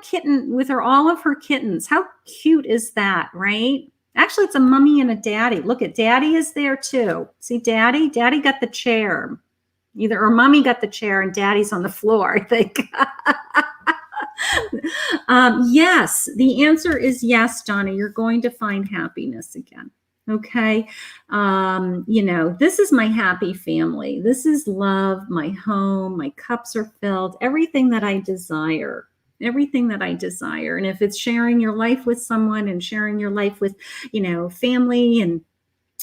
kitten with all of her kittens. How cute is that, right? Actually, it's a mummy and a daddy. Look at daddy is there too. See daddy? Daddy got the chair. Or mommy got the chair and daddy's on the floor, I think. Yes, the answer is yes, Donna. You're going to find happiness again. Okay. This is my happy family. This is love, my home, my cups are filled, everything that I desire. Everything that I desire. And if it's sharing your life with someone and sharing your life with, family, and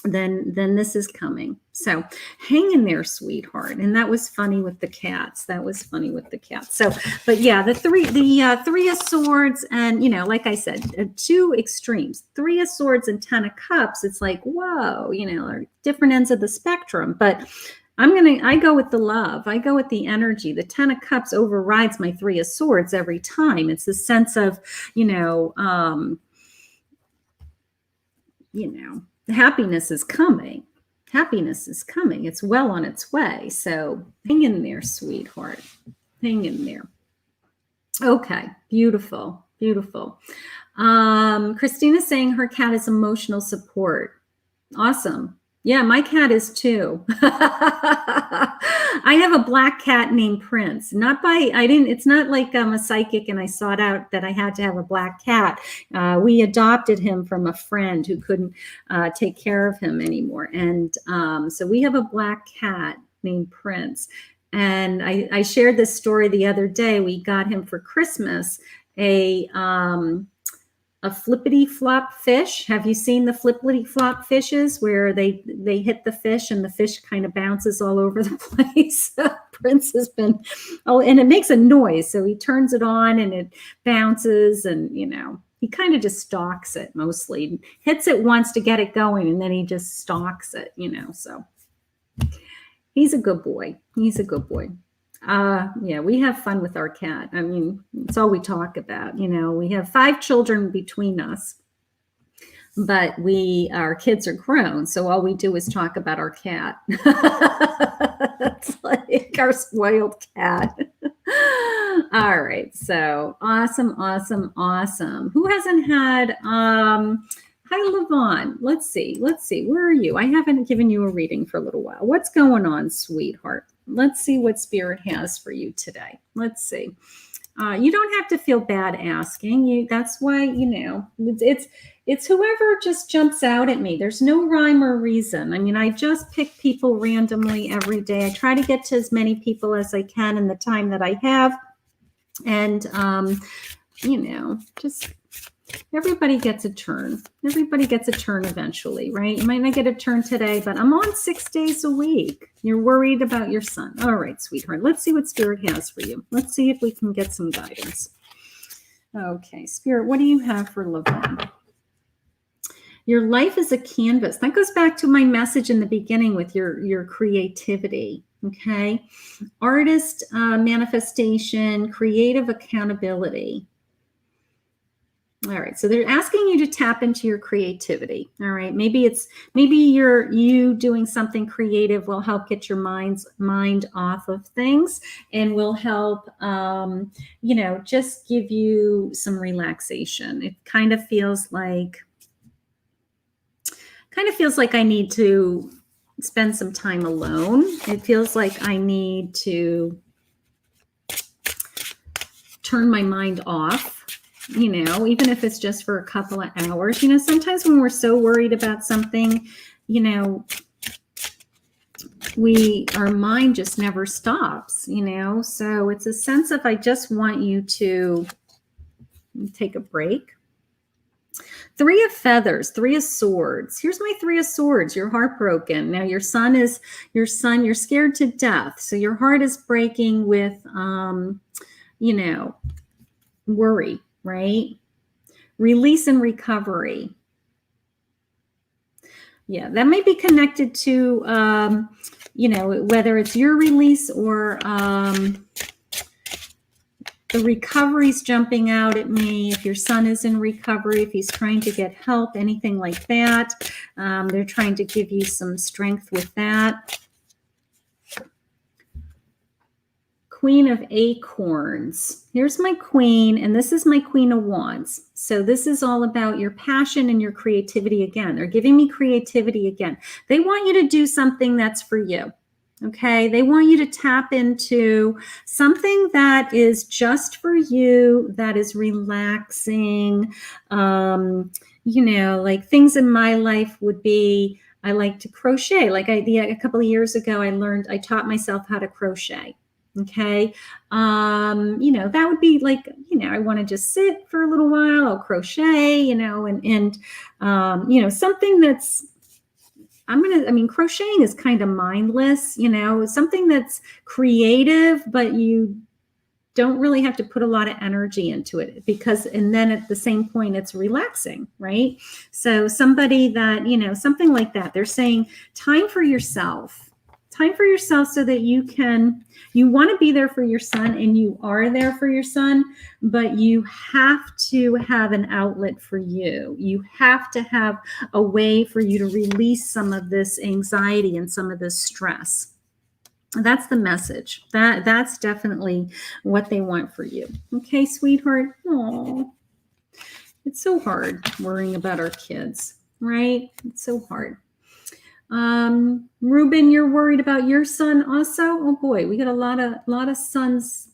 then this is coming. So hang in there, sweetheart. And that was funny with the cats. So, but yeah, the 3 of swords and, like I said, 2 extremes, 3 of swords and 10 of cups. It's like, whoa, are different ends of the spectrum. But I go with the love. I go with the energy. The 10 of Cups overrides my 3 of Swords every time. It's the sense of, happiness is coming. Happiness is coming. It's well on its way. So hang in there, sweetheart. Hang in there. Okay. Beautiful. Beautiful. Christina's saying her cat is emotional support. Awesome. Yeah, my cat is too. I have a black cat named Prince. It's not like I'm a psychic and I sought out that I had to have a black cat. We adopted him from a friend who couldn't take care of him anymore. And so we have a black cat named Prince. And I shared this story the other day. We got him for Christmas a flippity flop fish. Have you seen the flippity flop fishes where they hit the fish and the fish kind of bounces all over the place? Prince has been, and it makes a noise. So he turns it on and it bounces, and he kind of just stalks it mostly. Hits it once to get it going, and then he just stalks it, so he's a good boy. He's a good boy. Yeah, we have fun with our cat. I mean, it's all we talk about. We have 5 children between us, but our kids are grown. So all we do is talk about our cat. It's like our spoiled cat. All right. So awesome, awesome, awesome. Who hasn't had, hi, Levon. Let's see. Where are you? I haven't given you a reading for a little while. What's going on, sweetheart? Let's see what Spirit has for you today. Let's see. You don't have to feel bad asking. That's why, it's whoever just jumps out at me. There's no rhyme or reason. I mean, I just pick people randomly every day. I try to get to as many people as I can in the time that I have. And, just everybody gets a turn. Everybody gets a turn eventually, right? You might not get a turn today, but I'm on 6 days a week. You're worried about your son. All right, sweetheart. Let's see what Spirit has for you. Let's see if we can get some guidance. Okay, Spirit, what do you have for Levon? Your life is a canvas. That goes back to my message in the beginning with your creativity. Okay. Artist manifestation, creative accountability. All right. So they're asking you to tap into your creativity. All right. Maybe you doing something creative will help get your mind off of things and will help, just give you some relaxation. It kind of feels like I need to spend some time alone. It feels like I need to turn my mind off. Even if it's just for a couple of hours. Sometimes when we're so worried about something, our mind just never stops, So it's a sense of, I just want you to take a break. 3 of Feathers, 3 of Swords. Here's my 3 of Swords. You're heartbroken. Now you're scared to death. So your heart is breaking with, worry. Right? Release and recovery. Yeah, that may be connected to, whether it's your release or the recovery's jumping out at me. If your son is in recovery, if he's trying to get help, anything like that. They're trying to give you some strength with that. Queen of Acorns. Here's my queen, and this is my Queen of Wands. So this is all about your passion and your creativity again. They're giving me creativity again. They want you to do something that's for you. Okay. They want you to tap into something that is just for you, that is relaxing. Like things in my life would be, I like to crochet. Like a couple of years ago, I taught myself how to crochet. Okay. That would be like, I want to just sit for a little while, I'll crochet, and something that's, crocheting is kind of mindless, something that's creative, but you don't really have to put a lot of energy into it and then at the same point, it's relaxing, right? So somebody that, something like that, they're saying time for yourself. Time for yourself so that you want to be there for your son, and you are there for your son, but you have to have an outlet for you. You have to have a way for you to release some of this anxiety and some of this stress. That's the message. That's definitely what they want for you. Okay, sweetheart. Oh, it's so hard worrying about our kids, right? It's so hard. Ruben, you're worried about your son also? Oh boy, we got a lot of sons.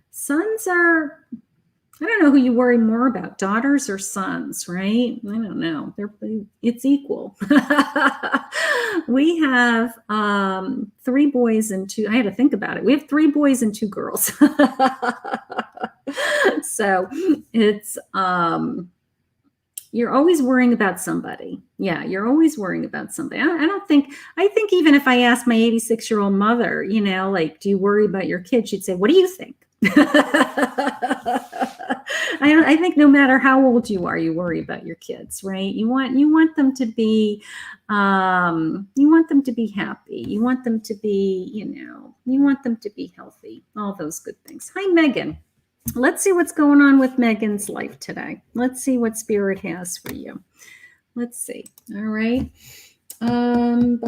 Sons are, I don't know who you worry more about, daughters or sons, right? I don't know. It's equal. We have 3 boys and 2. I had to think about it. We have 3 boys and 2 girls. So it's you're always worrying about somebody. Yeah, you're always worrying about somebody. I think even if I asked my 86-year-old mother, like, do you worry about your kids? She'd say, what do you think? I think no matter how old you are, you worry about your kids, right? You want them to be, you want them to be happy. You want them to be, you want them to be healthy. All those good things. Hi, Megan. Let's see what's going on with Megan's life today. Let's see what Spirit has for you. Let's see. All right. I'm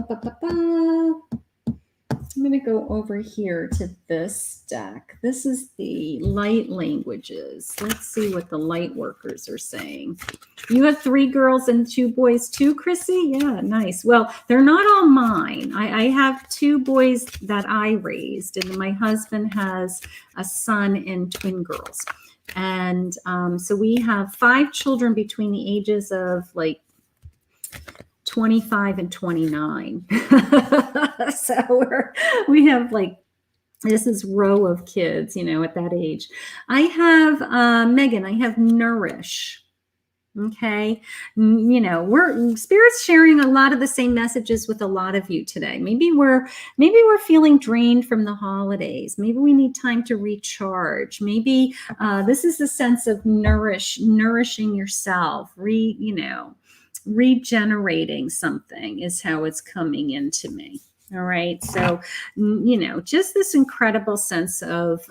going to go over here to this deck. This is the light languages. Let's see what the light workers are saying. You have 3 girls and 2 boys too, Chrissy? Yeah, nice. Well, they're not all mine. I have 2 boys that I raised, and my husband has a son and twin girls. And so we have 5 children between the ages of like 25 and 29. So we have like, this is row of kids, at that age. I have, Megan, I have Nourish. Okay. We're Spirit's sharing a lot of the same messages with a lot of you today. Maybe we're feeling drained from the holidays. Maybe we need time to recharge. Maybe this is the sense of nourishing yourself, regenerating something is how it's coming into me. All right. So, just this incredible sense of,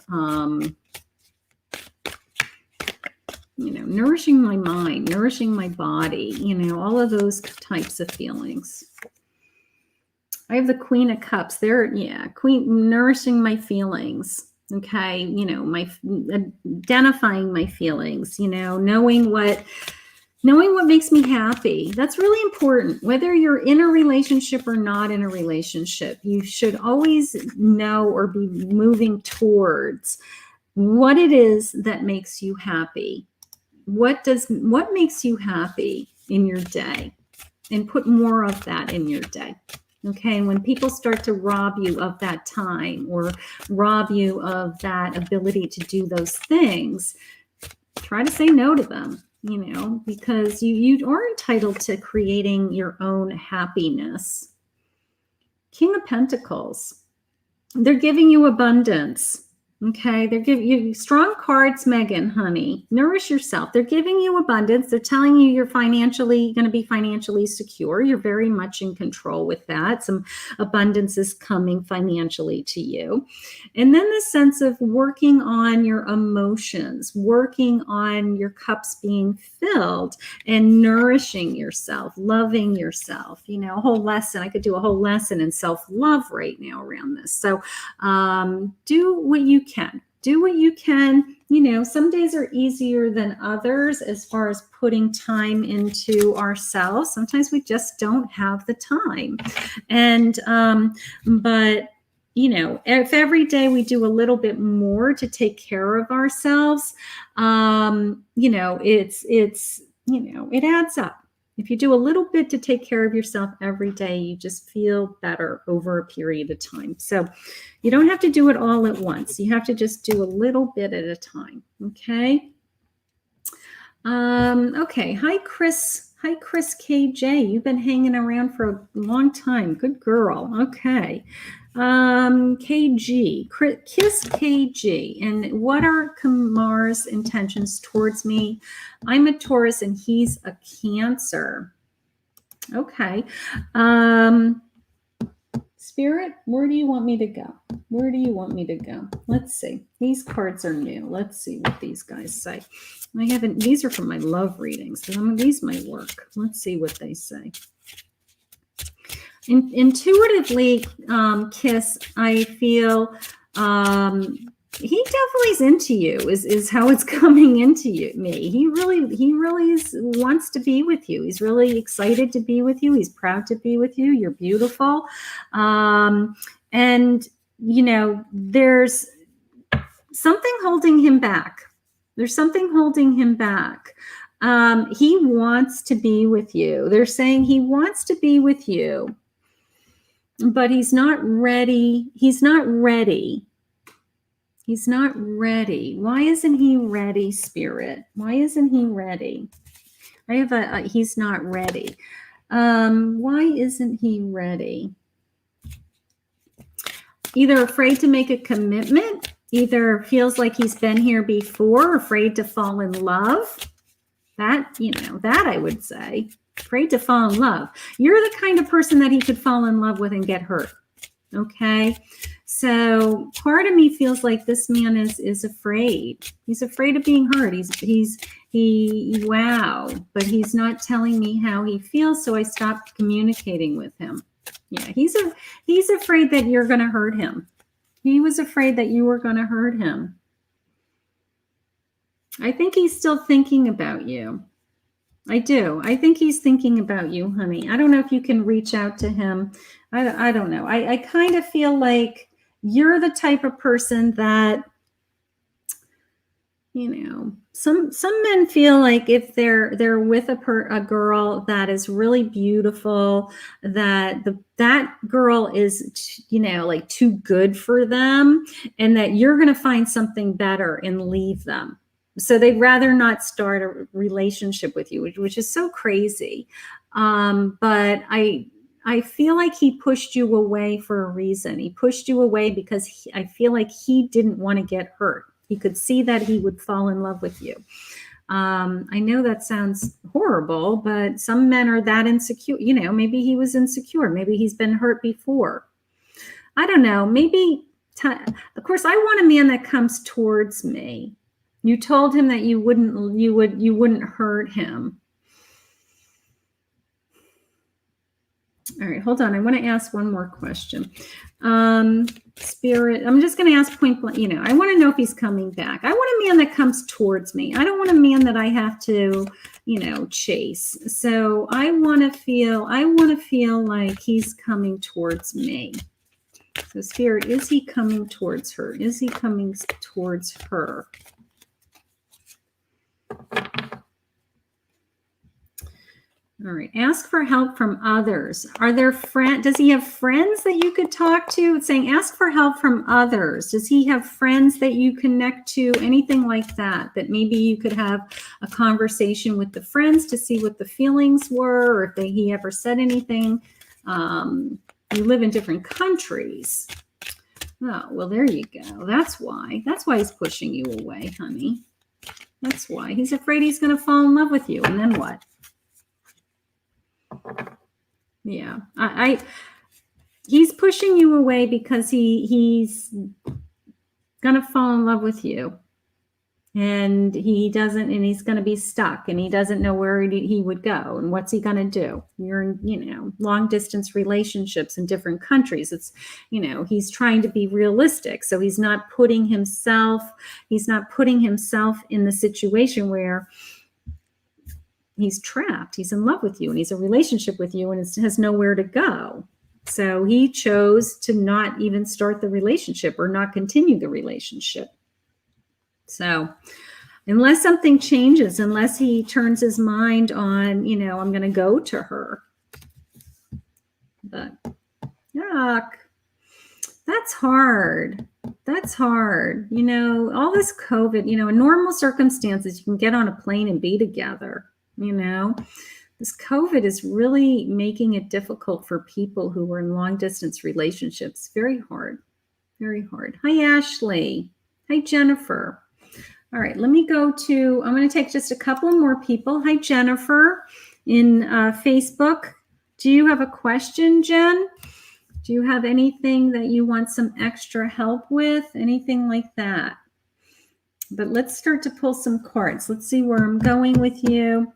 nourishing my mind, nourishing my body, all of those types of feelings. I have the Queen of Cups there. Yeah. Nourishing my feelings. Okay. My identifying my feelings, knowing what makes me happy. That's really important. Whether you're in a relationship or not in a relationship, you should always know or be moving towards what it is that makes you happy. What makes you happy in your day? And put more of that in your day. Okay, and when people start to rob you of that time or rob you of that ability to do those things, try to say no to them. Because you are entitled to creating your own happiness. King of Pentacles. They're giving you abundance. Okay, they're giving you strong cards, Megan, honey. Nourish yourself. They're giving you abundance. They're telling you you're going to be financially secure. You're very much in control with that. Some abundance is coming financially to you. And then the sense of working on your emotions, working on your cups being filled and nourishing yourself, loving yourself. A whole lesson. I could do a whole lesson in self-love right now around this. So do what you can. Do what you can. Some days are easier than others as far as putting time into ourselves. Sometimes we just don't have the time. And, but, if every day we do a little bit more to take care of ourselves, it adds up. If you do a little bit to take care of yourself every day, you just feel better over a period of time. So you don't have to do it all at once. You have to just do a little bit at a time. Okay. Okay. Hi, Chris. Hi, Chris KJ. You've been hanging around for a long time. Good girl. Okay. KG, Kiss KG. And what are Kamar's intentions towards me? I'm a Taurus and he's a Cancer. Okay. Spirit, where do you want me to go? Where do you want me to go? Let's see. These cards are new. Let's see what these guys say. These are from my love readings. These might work. Let's see what they say. Intuitively, Kiss, I feel he definitely is into you, is how it's coming into me. He really wants to be with you. He's really excited to be with you. He's proud to be with you. You're beautiful. And, you know, there's something holding him back. There's something holding him back. He wants to be with you. They're saying he wants to be with you, but he's not ready. He's not ready. He's not ready. Why isn't he ready, Spirit? Why isn't he ready? I have he's not ready. Why isn't he ready? Either afraid to make a commitment, either feels like he's been here before, afraid to fall in love. That, you know, that I would say, afraid to fall in love. You're the kind of person that he could fall in love with and get hurt. Okay. So part of me feels like this man is afraid. He's afraid of being hurt. Wow, but he's not telling me how he feels. So I stopped communicating with him. Yeah, he's afraid that you're going to hurt him. He was afraid that you were going to hurt him. I think he's still thinking about you. I do. I think he's thinking about you, honey. I don't know if you can reach out to him. I don't know. I kind of feel like you're the type of person that, you know, some men feel like if they're with a girl that is really beautiful, that that girl is, you know, like too good for them, and that you're going to find something better and leave them. So they'd rather not start a relationship with you, which is so crazy. But I feel like he pushed you away for a reason. He pushed you away because I feel like he didn't want to get hurt. He could see that he would fall in love with you. I know that sounds horrible, but some men are that insecure. You know, maybe he was insecure. Maybe he's been hurt before. I don't know. Maybe, of course, I want a man that comes towards me. You told him that you wouldn't hurt him. All right, hold on. I want to ask one more question. Spirit, I'm just going to ask point blank, you know, I want to know if he's coming back. I want a man that comes towards me. I don't want a man that I have to, you know, chase. So I want to feel like he's coming towards me. So Spirit, is he coming towards her? Is he coming towards her? All right. Ask for help from others. Are there friends? Does he have friends that you could talk to? It's saying ask for help from others. Does he have friends that you connect to? Anything like that? That maybe you could have a conversation with the friends to see what the feelings were, or if he ever said anything. You live in different countries. Oh, well, there you go. That's why. That's why he's pushing you away, honey. That's why. He's afraid he's going to fall in love with you. And then what? Yeah, he's pushing you away because he's gonna fall in love with you, and he doesn't, and he's gonna be stuck, and he doesn't know where he would go, and what's he gonna do? You're in, you know, long distance relationships in different countries. It's, you know, he's trying to be realistic, so he's not putting himself in the situation where he's trapped. He's in love with you, and he's in a relationship with you, and has nowhere to go. So he chose to not even start the relationship or not continue the relationship. So unless something changes, unless he turns his mind on, you know, I'm going to go to her. But yuck. That's hard. That's hard. You know, all this COVID, you know, in normal circumstances, you can get on a plane and be together. You know, this COVID is really making it difficult for people who are in long distance relationships. Very hard. Very hard. Hi, Ashley. Hi, Jennifer. All right, let me go to, I'm going to take just a couple more people. Hi, Jennifer in Facebook. Do you have a question, Jen? Do you have anything that you want some extra help with? Anything like that? But let's start to pull some cards. Let's see where I'm going with you.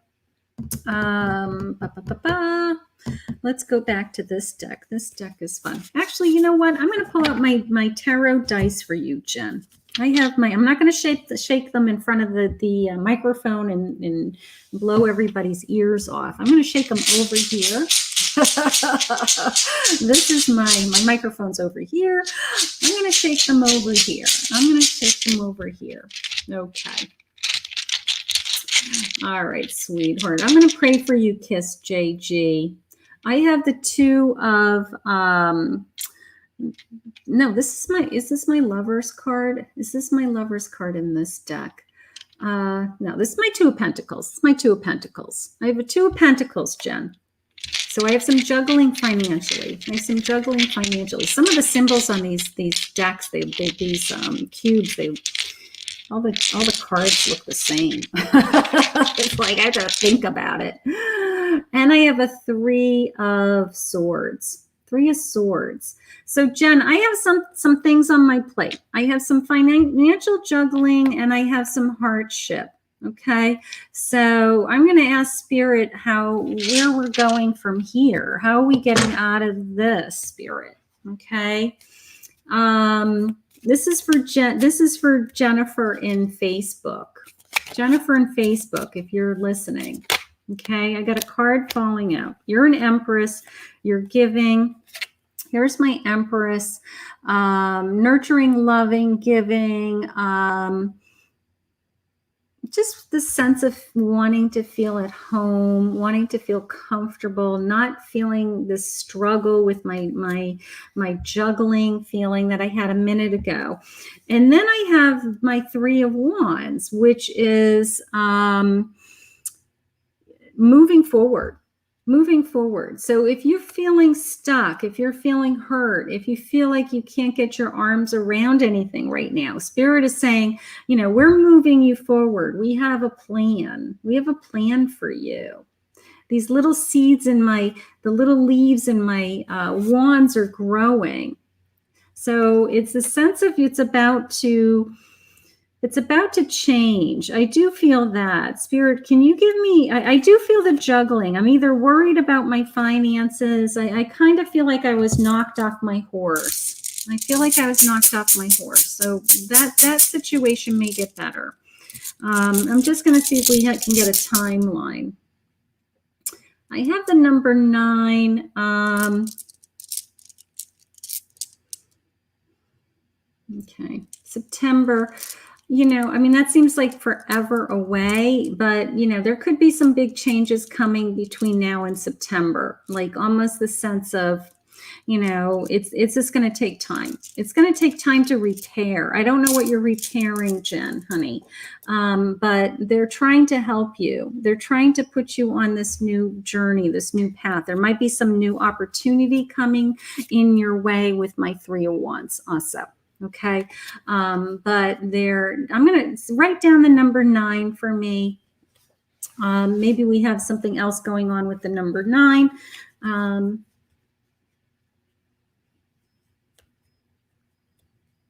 Let's go back to this deck. This deck is fun. Actually, you know what? I'm going to pull out my tarot dice for you, Jen. I have I'm not going to shake them in front of the microphone and blow everybody's ears off. I'm going to shake them over here. This is my microphone's over here. I'm going to shake them over here. I'm going to shake them over here. Okay. All right, sweetheart. I'm going to pray for you, Kiss JG. I have the two of, no, is this my lover's card? Is this my lover's card in this deck? No, this is my two of pentacles. It's my two of pentacles. I have a two of pentacles, Jen. So I have some juggling financially. Some of the symbols on these decks, these cubes, all the cards look the same. It's like I have to think about it. And I have a three of swords. Three of swords. So Jen, I have some things on my plate. I have some financial juggling and I have some hardship. Okay, so I'm going to ask Spirit where we're going from here. How are we getting out of this, Spirit? Okay. This is for Jennifer in Facebook. Jennifer in Facebook, if you're listening. Okay, I got a card falling out. You're an Empress. You're giving. Here's my Empress. Nurturing, loving, giving. Just the sense of wanting to feel at home, wanting to feel comfortable, not feeling this struggle with my juggling feeling that I had a minute ago. And then I have my Three of Wands, which is moving forward. So if you're feeling stuck, if you're feeling hurt, if you feel like you can't get your arms around anything right now, Spirit is saying, we're moving you forward. We have a plan. We have a plan for you. These little seeds the little leaves in my wands are growing. So it's a sense of it's about to change. I do feel that. Spirit, can you give me, I do feel the juggling. I'm either worried about my finances. I kind of feel like I was knocked off my horse. So that situation may get better. I'm just going to see if we can get a timeline. I have the number 9. Okay, September. That seems like forever away, but, there could be some big changes coming between now and September, like almost the sense of, it's just going to take time. It's going to take time to repair. I don't know what you're repairing, Jen, honey, but they're trying to help you. They're trying to put you on this new journey, this new path. There might be some new opportunity coming in your way with my Three of Wands also. Okay. But I'm going to write down the number 9 for me. Maybe we have something else going on with the number 9.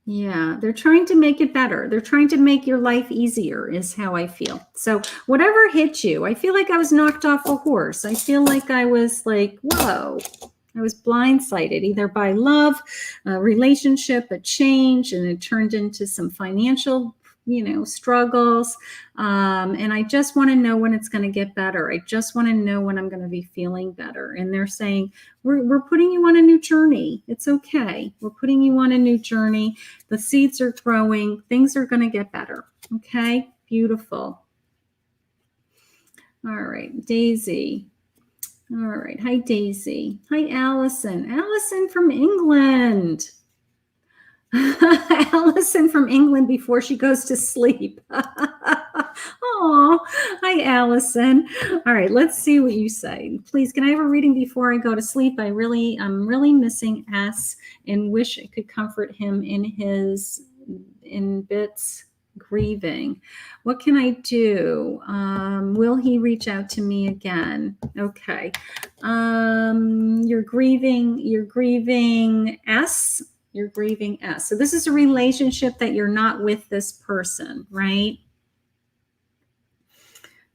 Yeah, they're trying to make it better. They're trying to make your life easier is how I feel. So whatever hit you, I feel like I was knocked off a horse. I feel like I was like, whoa. I was blindsided either by love, a relationship, a change, and it turned into some financial, struggles. And I just want to know when it's going to get better. I just want to know when I'm going to be feeling better. And they're saying, we're putting you on a new journey. It's okay. We're putting you on a new journey. The seeds are growing. Things are going to get better. Okay. Beautiful. All right. Daisy. All right. Hi, Daisy. Hi, Allison. Allison from England. Allison from England before she goes to sleep. Oh, hi, Allison. All right. Let's see what you say. Please, can I have a reading before I go to sleep? I'm really missing S and wish I could comfort him in bits. Grieving. What can I do? Will he reach out to me again? Okay. You're grieving S. You're grieving S. So this is a relationship that you're not with this person, right?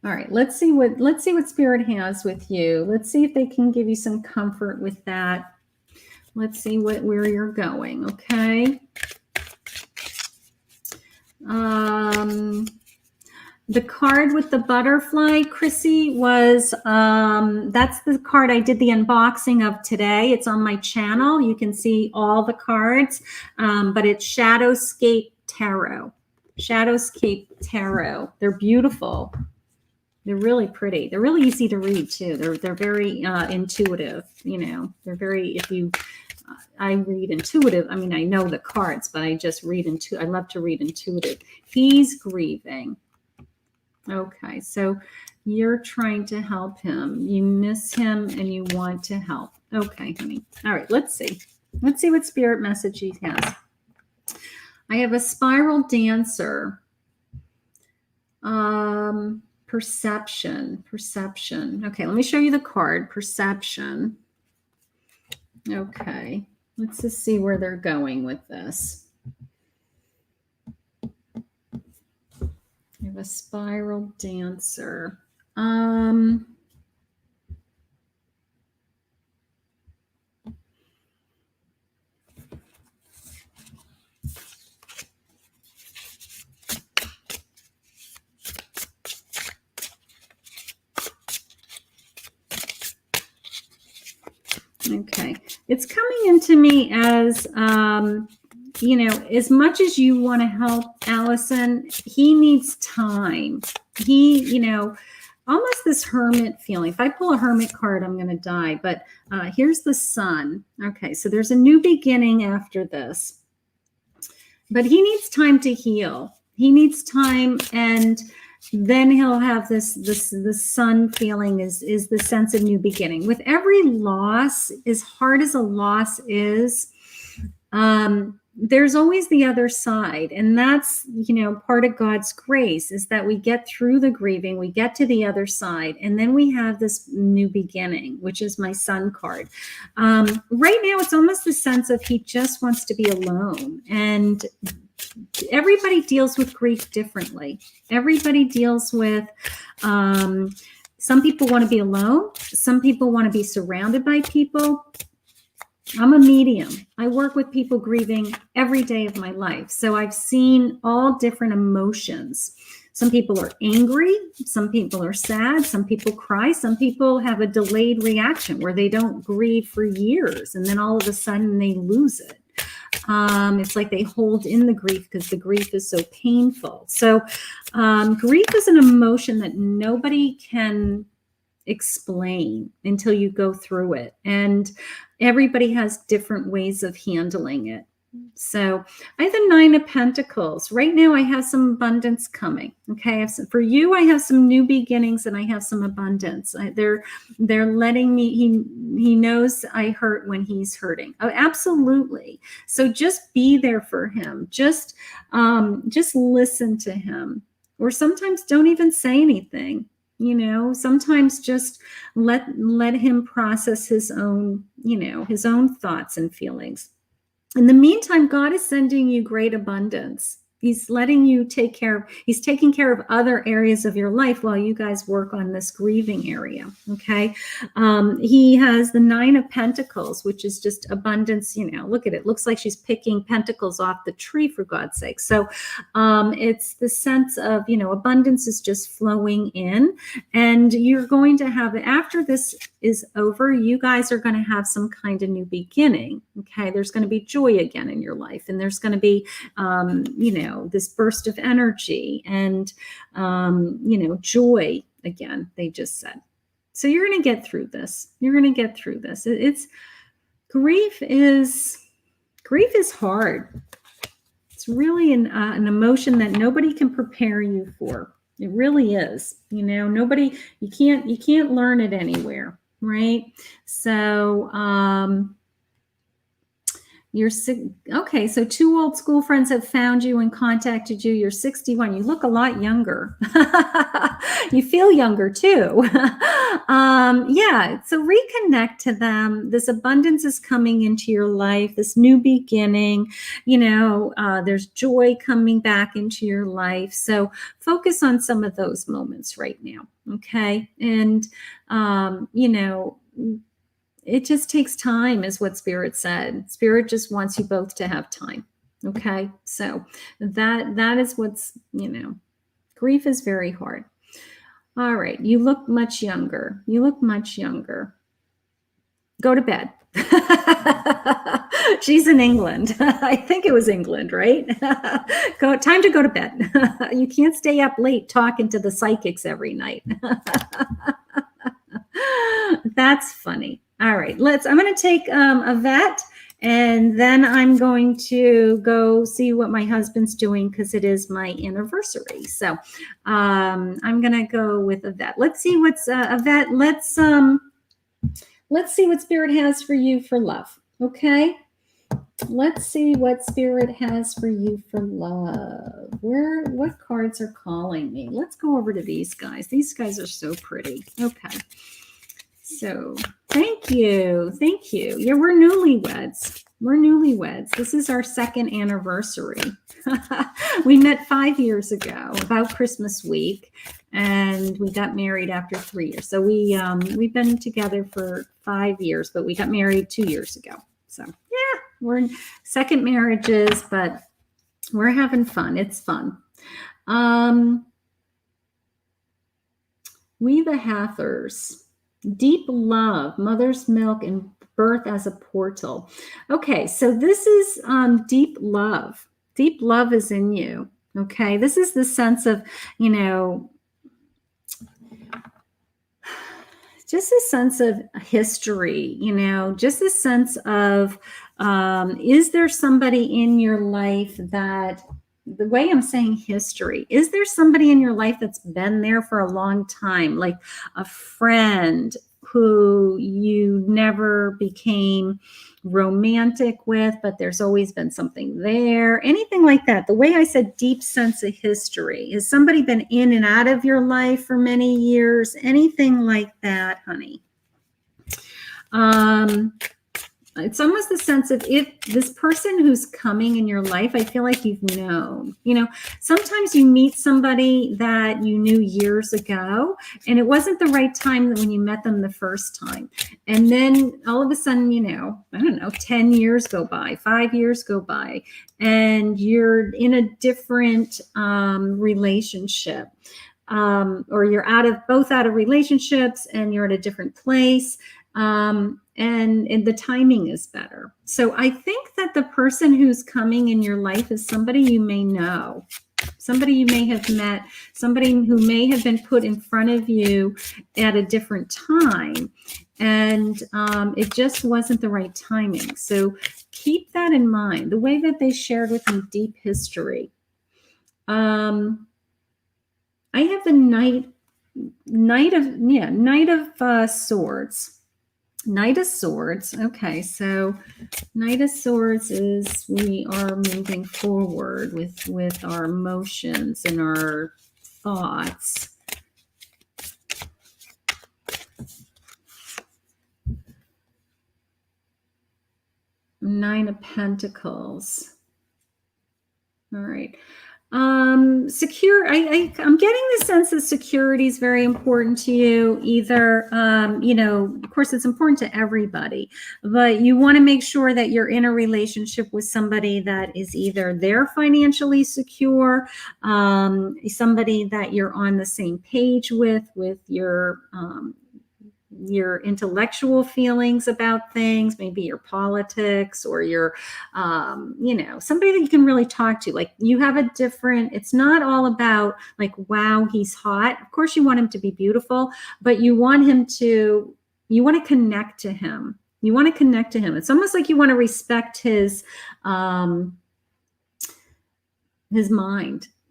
All right, let's see what Spirit has with you. Let's see if they can give you some comfort with that. Let's see where you're going, okay? The card with the butterfly, Chrissy, was that's the card I did the unboxing of today. It's on my channel. You can see all the cards, but it's Shadowscape Tarot. Shadowscape Tarot. They're beautiful. They're really pretty. They're really easy to read too. They're very intuitive. You know, they're very, I read intuitive. I mean, I know the cards, but I just read I love to read intuitive. He's grieving. Okay, so you're trying to help him. You miss him and you want to help. Okay, honey. All right, let's see. Let's see what spirit message he has. I have a spiral dancer. Perception. Okay, let me show you the card. Perception. Okay, let's just see where they're going with this. I have a spiral dancer. Okay, it's coming into me as, you know, as much as you want to help Allison, he needs time. He, you know, almost this hermit feeling. If I pull a hermit card, I'm going to die. But here's the sun. Okay, so there's a new beginning after this. But he needs time to heal. He needs time, and then he'll have this the sun feeling is the sense of new beginning. With every loss, as hard as a loss is, there's always the other side. And that's, you know, part of God's grace is that we get through the grieving, we get to the other side, and then we have this new beginning, which is my sun card. Right now, it's almost the sense of he just wants to be alone. And everybody deals with grief differently. Everybody deals with, some people want to be alone. Some people want to be surrounded by people. I'm a medium. I work with people grieving every day of my life. So I've seen all different emotions. Some people are angry. Some people are sad. Some people cry. Some people have a delayed reaction where they don't grieve for years. And then all of a sudden they lose it. It's like they hold in the grief because the grief is so painful. So grief is an emotion that nobody can explain until you go through it. And everybody has different ways of handling it. So I have the 9 of Pentacles. Right now I have some abundance coming. Okay. For you, I have some new beginnings and I have some abundance. They're letting me, he knows I hurt when he's hurting. Oh, absolutely. So just be there for him. Just listen to him. Or sometimes don't even say anything. You know, sometimes just let him process his own, you know, his own thoughts and feelings. In the meantime, God is sending you great abundance. He's letting you he's taking care of other areas of your life while you guys work on this grieving area. Okay. He has the 9 of Pentacles, which is just abundance. You know, look at it. Looks like she's picking pentacles off the tree, for God's sake. So it's the sense of, you know, abundance is just flowing in, and you're going to have, after this is over, you guys are going to have some kind of new beginning. Okay. There's going to be joy again in your life, and there's going to be, you know, this burst of energy and, you know, joy again, they just said. So you're going to get through this. You're going to get through this. Grief is hard. It's really an emotion that nobody can prepare you for. It really is. You know, you can't learn it anywhere. Right. So, You're okay. So 2 old school friends have found you and contacted you. You're 61. You look a lot younger. You feel younger too. Yeah. So reconnect to them. This abundance is coming into your life. This new beginning. There's joy coming back into your life. So focus on some of those moments right now. Okay. And it just takes time, is what Spirit said. Spirit just wants you both to have time. Okay. So that is what's, grief is very hard. All right. You look much younger. You look much younger. Go to bed. She's in England. I think it was England, right? Time to go to bed. You can't stay up late talking to the psychics every night. That's funny. All right, I'm going to take a vet, and then I'm going to go see what my husband's doing because it is my anniversary. So I'm going to go with a vet. Let's see what's a vet. Let's see what Spirit has for you for love. Okay. Let's see what Spirit has for you for love. What cards are calling me? Let's go over to these guys. These guys are so pretty. Okay. So thank you. Thank you. Yeah, we're newlyweds. We're newlyweds. This is our second anniversary. We met 5 years ago, about Christmas week, and we got married after 3 years. So we've been together for 5 years, but we got married 2 years ago. So yeah, we're in second marriages, but we're having fun. It's fun. We the Hathors. Deep love, mother's milk, and birth as a portal. Okay, so this is deep love. Deep love is in you. Okay, this is the sense of, just a sense of history, just a sense of, is there somebody in your life that, the way I'm saying history, is there somebody in your life that's been there for a long time, like a friend who you never became romantic with, but there's always been something there, anything like that? The way I said deep sense of history, has somebody been in and out of your life for many years? Anything like that, honey? It's almost the sense of, if this person who's coming in your life, I feel like you've known, sometimes you meet somebody that you knew years ago, and it wasn't the right time when you met them the first time. And then all of a sudden, I don't know, 10 years go by, 5 years go by, and you're in a different relationship. Or you're both out of relationships, and you're at a different place. And the timing is better. So I think that the person who's coming in your life is somebody you may know, somebody you may have met, somebody who may have been put in front of you at a different time. And it just wasn't the right timing. So keep that in mind. The way that they shared with me deep history. I have the Knight of Swords. Knight of Swords. Okay, so Knight of Swords is, we are moving forward with our emotions and our thoughts. Nine of Pentacles. All right. Secure. I'm getting the sense that security is very important to you. Either, of course, it's important to everybody, but you want to make sure that you're in a relationship with somebody that is either they're financially secure, somebody that you're on the same page with your intellectual feelings about things, maybe your politics, or your, somebody that you can really talk to. Like, you have a different, it's not all about like, wow, he's hot. Of course you want him to be beautiful, but you want to connect to him. You want to connect to him. It's almost like you want to respect his mind.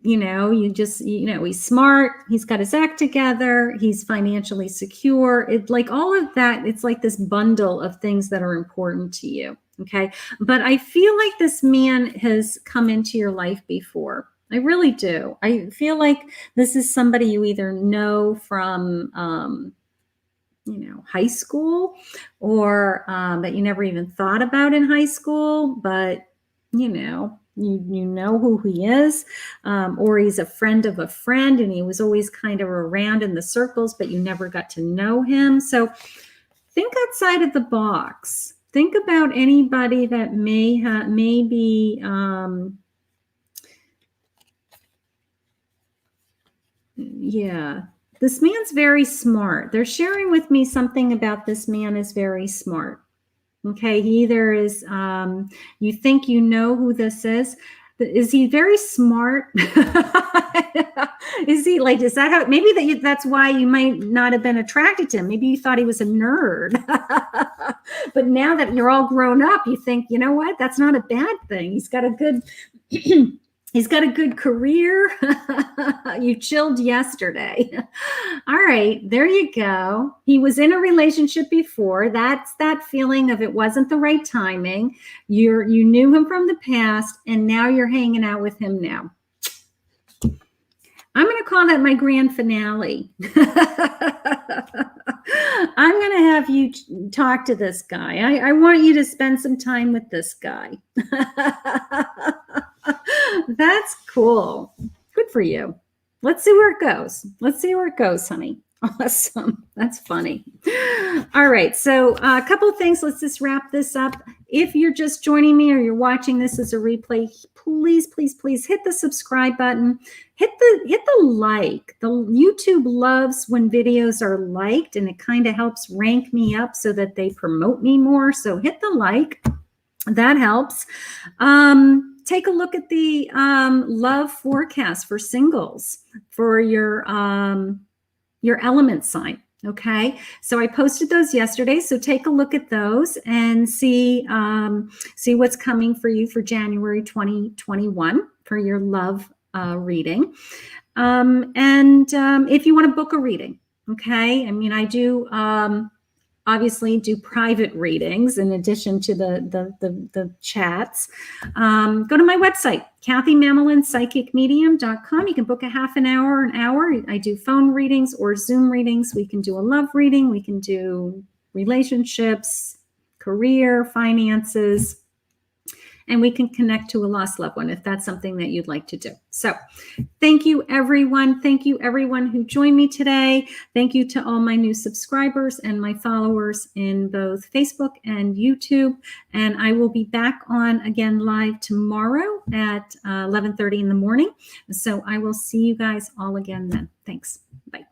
he's smart, he's got his act together, he's financially secure. It's like all of that. It's like this bundle of things that are important to you. Okay. But I feel like this man has come into your life before. I really do. I feel like this is somebody you either know from, high school, or that you never even thought about in high school, but you know who he is, or he's a friend of a friend and he was always kind of around in the circles, but you never got to know him. So think outside of the box. Think about anybody that may be this man's very smart. They're sharing with me something about this man is very smart. Okay, he either is, you think you know who this is. Is he very smart? Is he like, is that how, maybe that's why you might not have been attracted to him. Maybe you thought he was a nerd. But now that you're all grown up, you think, you know what, that's not a bad thing. He's got a good, he's got a good career. You chilled yesterday. All right, there you go. He was in a relationship before. That's that feeling of it wasn't the right timing. You knew him from the past, and now you're hanging out with him now. I'm going to call that my grand finale. I'm going to have you talk to this guy. I want you to spend some time with this guy. That's cool. Good for you. Let's see where it goes. Let's see where it goes, honey. Awesome. That's funny. All right. So a couple of things. Let's just wrap this up. If you're just joining me or you're watching this as a replay, please, please, please hit the subscribe button. Hit the like. The YouTube loves when videos are liked, and it kind of helps rank me up so that they promote me more. So hit the like. That helps. Take a look at the love forecast for singles for your element sign. Okay, so I posted those yesterday. So take a look at those and see what's coming for you for January 2021 for your love reading. If you want to book a reading, okay. I mean, I do obviously do private readings in addition to the chats. Go to my website, KathyMamolenPsychicMedium.com. You can book a half an hour, an hour. I do phone readings or Zoom readings. We can do a love reading. We can do relationships, career, finances, and we can connect to a lost loved one if that's something that you'd like to do. So thank you, everyone. Thank you, everyone who joined me today. Thank you to all my new subscribers and my followers in both Facebook and YouTube. And I will be back on again live tomorrow at 11:30 in the morning. So I will see you guys all again then. Thanks. Bye.